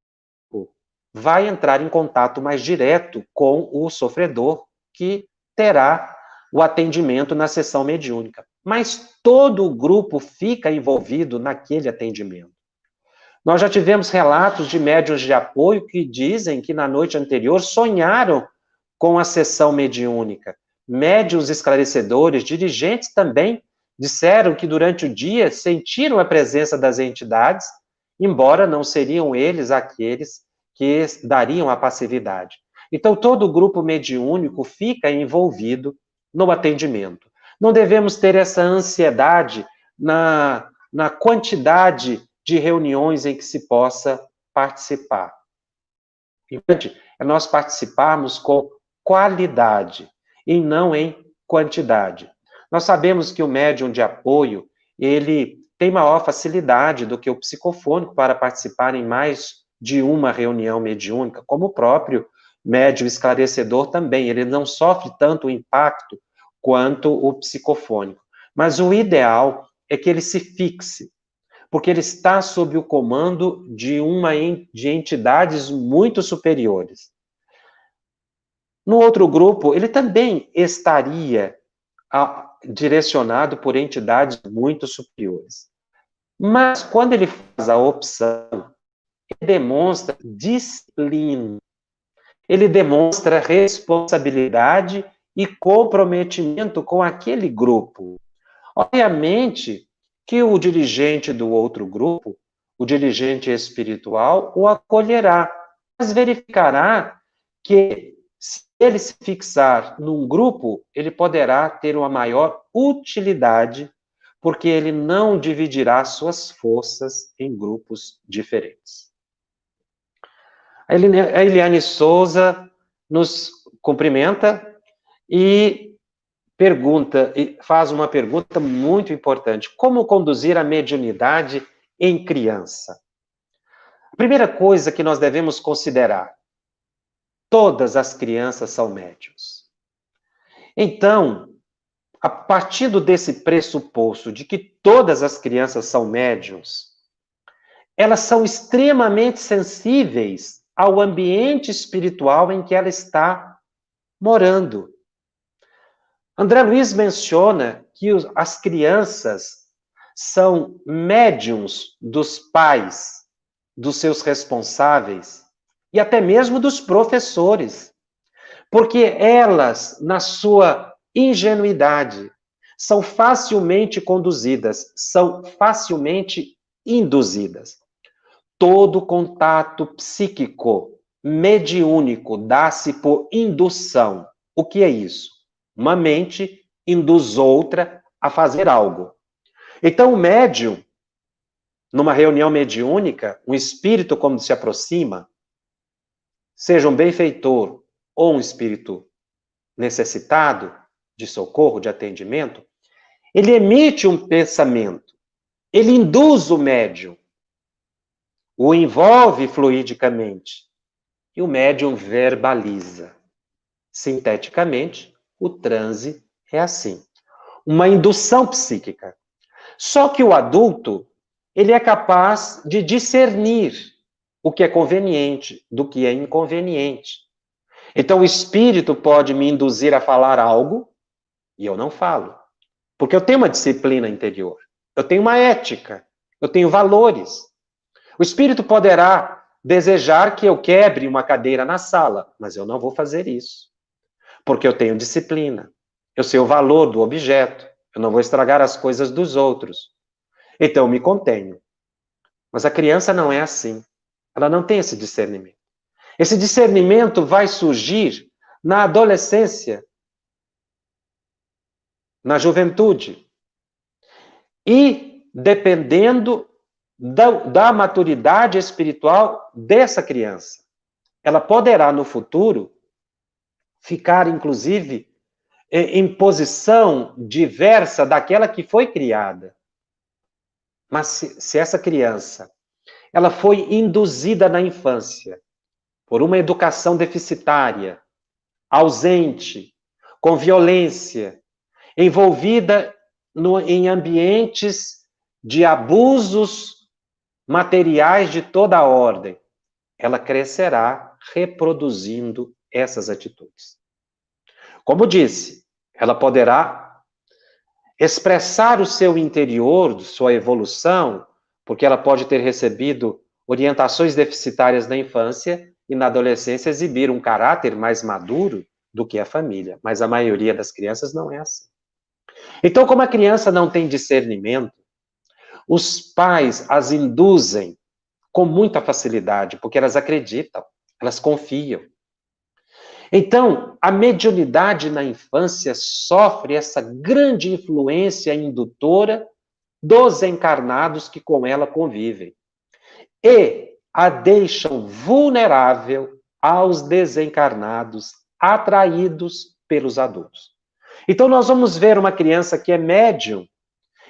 vai entrar em contato mais direto com o sofredor, que terá o atendimento na sessão mediúnica. Mas todo o grupo fica envolvido naquele atendimento. Nós já tivemos relatos de médiuns de apoio que dizem que na noite anterior sonharam com a sessão mediúnica. Médiuns esclarecedores, dirigentes também, disseram que durante o dia sentiram a presença das entidades, embora não seriam eles aqueles que dariam a passividade. Então, todo o grupo mediúnico fica envolvido no atendimento. Não devemos ter essa ansiedade na quantidade de reuniões em que se possa participar. Importante é nós participarmos com qualidade e não em quantidade. Nós sabemos que o médium de apoio, ele tem maior facilidade do que o psicofônico para participar em mais de uma reunião mediúnica, como o próprio médium esclarecedor também. Ele não sofre tanto o impacto quanto o psicofônico. Mas o ideal é que ele se fixe, porque ele está sob o comando de entidades muito superiores. No outro grupo, ele também estaria direcionado por entidades muito superiores. Mas quando ele faz a opção, ele demonstra disciplina, ele demonstra responsabilidade e comprometimento com aquele grupo. Obviamente que o dirigente do outro grupo, o dirigente espiritual, o acolherá, mas verificará que, se ele se fixar num grupo, ele poderá ter uma maior utilidade, porque ele não dividirá suas forças em grupos diferentes. A Eliane Souza nos cumprimenta e faz uma pergunta muito importante. Como conduzir a mediunidade em criança? A primeira coisa que nós devemos considerar: todas as crianças são médiuns. Então, a partir desse pressuposto de que todas as crianças são médiuns, elas são extremamente sensíveis ao ambiente espiritual em que ela está morando. André Luiz menciona que as crianças são médiuns dos pais, dos seus responsáveis e até mesmo dos professores, porque elas, na sua ingenuidade, são facilmente conduzidas, são facilmente induzidas. Todo contato psíquico mediúnico dá-se por indução. O que é isso? Uma mente induz outra a fazer algo. Então, o médium, numa reunião mediúnica, um espírito quando se aproxima, seja um benfeitor ou um espírito necessitado de socorro, de atendimento, ele emite um pensamento, ele induz o médium, o envolve fluidicamente, e o médium verbaliza. Sinteticamente, o transe é assim, uma indução psíquica. Só que o adulto, ele é capaz de discernir o que é conveniente do que é inconveniente. Então, o espírito pode me induzir a falar algo e eu não falo, porque eu tenho uma disciplina interior, eu tenho uma ética, eu tenho valores. O espírito poderá desejar que eu quebre uma cadeira na sala, mas eu não vou fazer isso, porque eu tenho disciplina, eu sei o valor do objeto, eu não vou estragar as coisas dos outros. Então, eu me contenho. Mas a criança não é assim. Ela não tem esse discernimento. Esse discernimento vai surgir na adolescência, na juventude. E dependendo da maturidade espiritual dessa criança. Ela poderá, no futuro, ficar, inclusive, em posição diversa daquela que foi criada. Mas se essa criança ela foi induzida na infância por uma educação deficitária, ausente, com violência, envolvida em ambientes de abusos materiais de toda a ordem, ela crescerá reproduzindo essas atitudes. Como disse, ela poderá expressar o seu interior, sua evolução, porque ela pode ter recebido orientações deficitárias na infância e na adolescência exibir um caráter mais maduro do que a família. Mas a maioria das crianças não é assim. Então, como a criança não tem discernimento, os pais as induzem com muita facilidade, porque elas acreditam, elas confiam. Então, a mediunidade na infância sofre essa grande influência indutora dos encarnados que com ela convivem. E a deixam vulnerável aos desencarnados atraídos pelos adultos. Então, nós vamos ver uma criança que é médium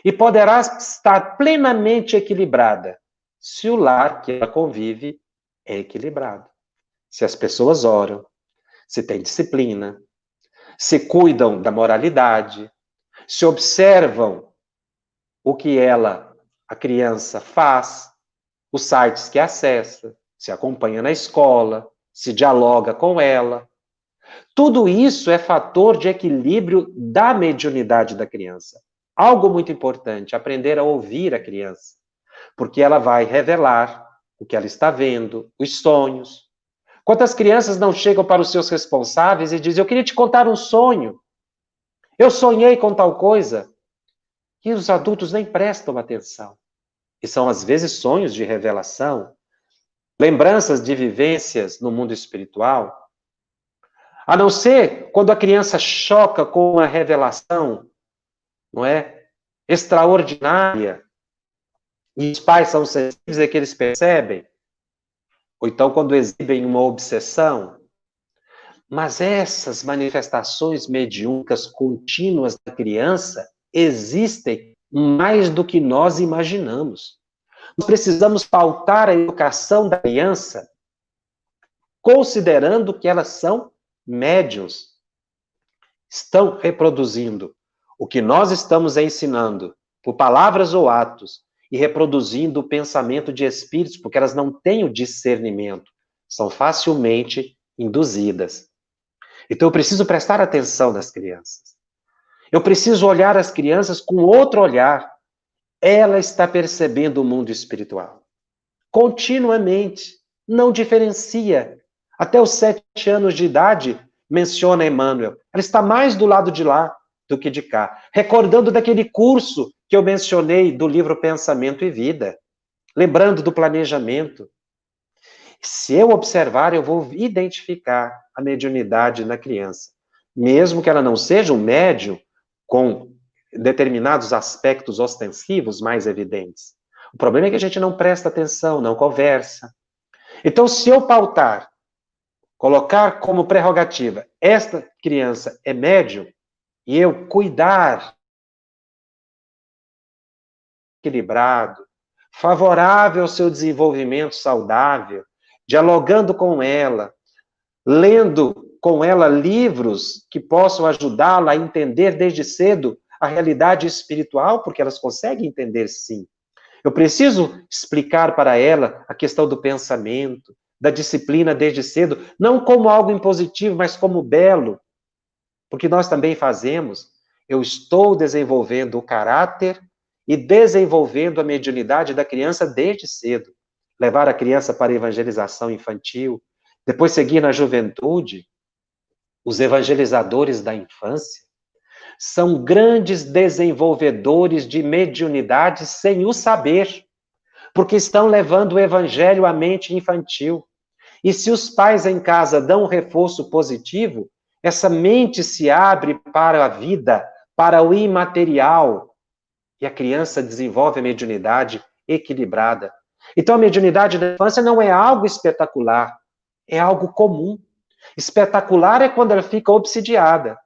e poderá estar plenamente equilibrada se o lar que ela convive é equilibrado. Se as pessoas oram, se tem disciplina, se cuidam da moralidade, se observam o que a criança faz, os sites que acessa, se acompanha na escola, se dialoga com ela. Tudo isso é fator de equilíbrio da mediunidade da criança. Algo muito importante, aprender a ouvir a criança, porque ela vai revelar o que ela está vendo, os sonhos. Quantas crianças não chegam para os seus responsáveis e dizem: eu queria te contar um sonho, eu sonhei com tal coisa, e os adultos nem prestam atenção. E são, às vezes, sonhos de revelação, lembranças de vivências no mundo espiritual, a não ser quando a criança choca com uma revelação, não é? Extraordinária, e os pais são sensíveis é que eles percebem, ou então quando exibem uma obsessão. Mas essas manifestações mediúnicas contínuas da criança existem mais do que nós imaginamos. Nós precisamos pautar a educação da criança considerando que elas são médiuns. Estão reproduzindo o que nós estamos ensinando por palavras ou atos e reproduzindo o pensamento de espíritos, porque elas não têm o discernimento, são facilmente induzidas. Então eu preciso prestar atenção nas crianças. Eu preciso olhar as crianças com outro olhar. Ela está percebendo o mundo espiritual. Continuamente. Não diferencia. Até os 7 anos de idade, menciona Emmanuel, ela está mais do lado de lá do que de cá. Recordando daquele curso que eu mencionei do livro Pensamento e Vida. Lembrando do planejamento. Se eu observar, eu vou identificar a mediunidade na criança. Mesmo que ela não seja um médium com determinados aspectos ostensivos mais evidentes. O problema é que a gente não presta atenção, não conversa. Então, se eu pautar, colocar como prerrogativa, esta criança é médium, e eu cuidar, equilibrado, favorável ao seu desenvolvimento saudável, dialogando com ela, lendo com ela livros que possam ajudá-la a entender desde cedo a realidade espiritual, porque elas conseguem entender sim. Eu preciso explicar para ela a questão do pensamento, da disciplina desde cedo, não como algo impositivo, mas como belo, porque nós também fazemos. Eu estou desenvolvendo o caráter e desenvolvendo a mediunidade da criança desde cedo. Levar a criança para a evangelização infantil, depois seguir na juventude. Os evangelizadores da infância são grandes desenvolvedores de mediunidade sem o saber, porque estão levando o evangelho à mente infantil. E se os pais em casa dão um reforço positivo, essa mente se abre para a vida, para o imaterial, e a criança desenvolve a mediunidade equilibrada. Então a mediunidade da infância não é algo espetacular, é algo comum. Espetacular é quando ela fica obsidiada.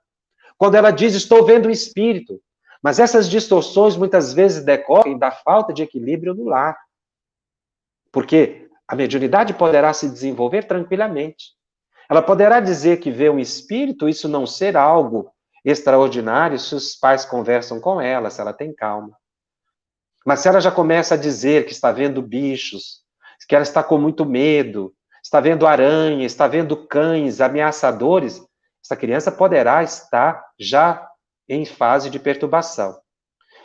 Quando ela diz, estou vendo o espírito. Mas essas distorções muitas vezes decorrem da falta de equilíbrio no lar. Porque a mediunidade poderá se desenvolver tranquilamente. Ela poderá dizer que vê um espírito, isso não ser algo extraordinário se os pais conversam com ela, se ela tem calma. Mas se ela já começa a dizer que está vendo bichos, que ela está com muito medo, está vendo aranha, está vendo cães ameaçadores, essa criança poderá estar já em fase de perturbação.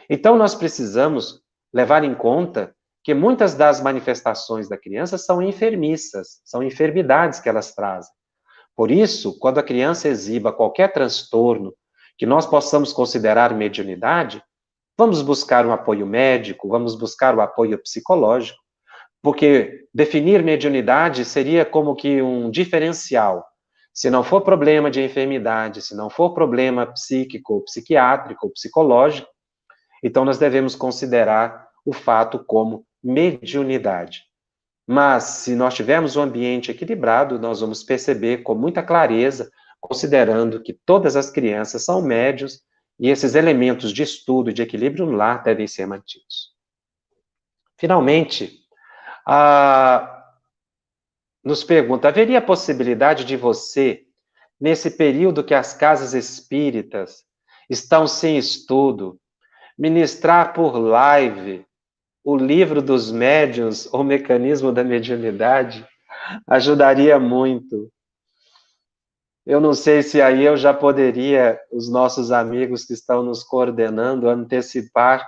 Então, nós precisamos levar em conta que muitas das manifestações da criança são enfermiças, são enfermidades que elas trazem. Por isso, quando a criança exiba qualquer transtorno que nós possamos considerar mediunidade, vamos buscar um apoio médico, vamos buscar o apoio psicológico, porque definir mediunidade seria como que um diferencial. Se não for problema de enfermidade, se não for problema psíquico, psiquiátrico, psicológico, então nós devemos considerar o fato como mediunidade. Mas, se nós tivermos um ambiente equilibrado, nós vamos perceber com muita clareza, considerando que todas as crianças são médios e esses elementos de estudo e de equilíbrio no lar devem ser mantidos. Finalmente, nos pergunta, haveria a possibilidade de você, nesse período que as casas espíritas estão sem estudo, ministrar por live o livro dos médiuns, o mecanismo da mediunidade? Ajudaria muito. Eu não sei se aí eu já poderia, os nossos amigos que estão nos coordenando, antecipar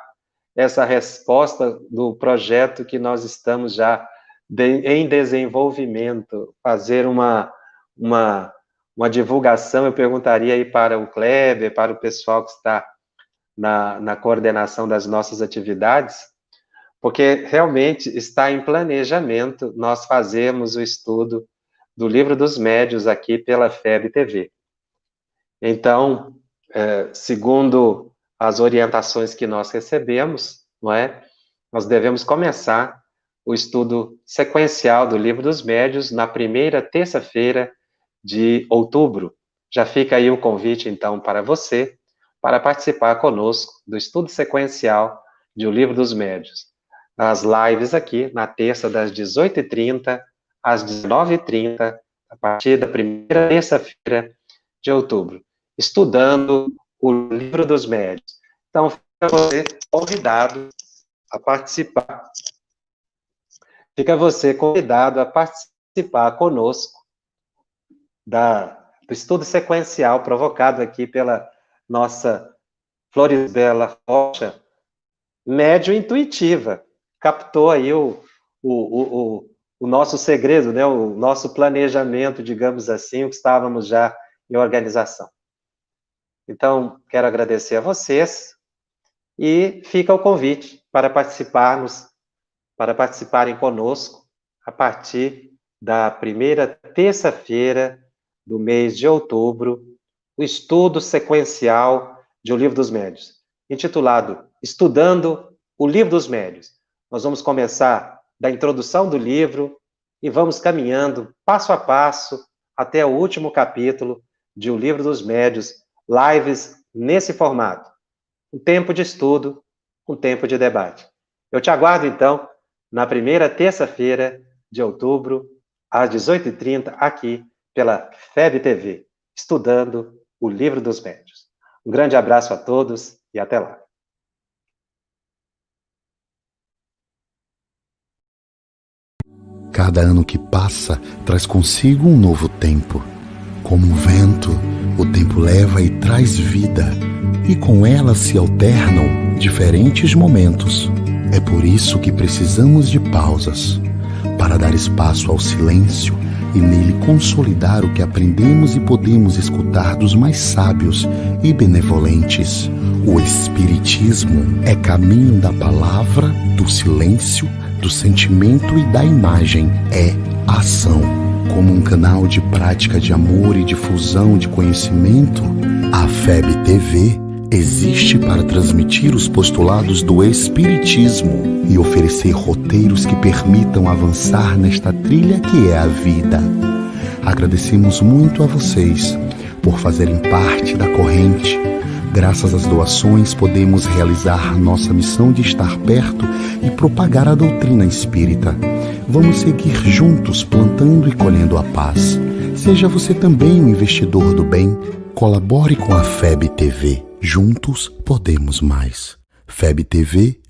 essa resposta do projeto que nós estamos já em desenvolvimento, fazer uma divulgação. Eu perguntaria aí para o Kleber, para o pessoal que está na coordenação das nossas atividades, porque realmente está em planejamento nós fazermos o estudo do Livro dos Médiuns aqui pela FEB TV. Então, segundo as orientações que nós recebemos, não é? Nós devemos começar o estudo sequencial do Livro dos Médiuns na primeira terça-feira de outubro. Já fica aí o convite, então, para você, para participar conosco do estudo sequencial de O Livro dos Médiuns. As lives aqui, na terça, das 18h30 às 19h30, a partir da primeira terça-feira de outubro, estudando o Livro dos Médiuns. Então, fica você convidado a participar. Fica você convidado a participar conosco do estudo sequencial provocado aqui pela nossa Florisbela Rocha, médium intuitiva. Captou aí o nosso segredo, né? O nosso planejamento, digamos assim, o que estávamos já em organização. Então, quero agradecer a vocês e fica o convite para participarem conosco a partir da primeira terça-feira do mês de outubro, o estudo sequencial de O Livro dos Médiuns, intitulado Estudando o Livro dos Médiuns. Nós vamos começar da introdução do livro e vamos caminhando passo a passo até o último capítulo de O Livro dos Médiuns, lives nesse formato. Um tempo de estudo, um tempo de debate. Eu te aguardo, então, na primeira terça-feira de outubro, às 18h30, aqui pela FEB TV, estudando o Livro dos Médiuns. Um grande abraço a todos e até lá. Cada ano que passa traz consigo um novo tempo. Como um vento, o tempo leva e traz vida, e com ela se alternam diferentes momentos. É por isso que precisamos de pausas, para dar espaço ao silêncio e nele consolidar o que aprendemos e podemos escutar dos mais sábios e benevolentes. O Espiritismo é caminho da palavra, do silêncio, do sentimento e da imagem. É ação. Como um canal de prática de amor e difusão de conhecimento, a FEB TV existe para transmitir os postulados do Espiritismo e oferecer roteiros que permitam avançar nesta trilha que é a vida. Agradecemos muito a vocês por fazerem parte da corrente. Graças às doações, podemos realizar nossa missão de estar perto e propagar a doutrina espírita. Vamos seguir juntos plantando e colhendo a paz. Seja você também um investidor do bem. Colabore com a FEB TV. Juntos podemos mais. febtv.com.br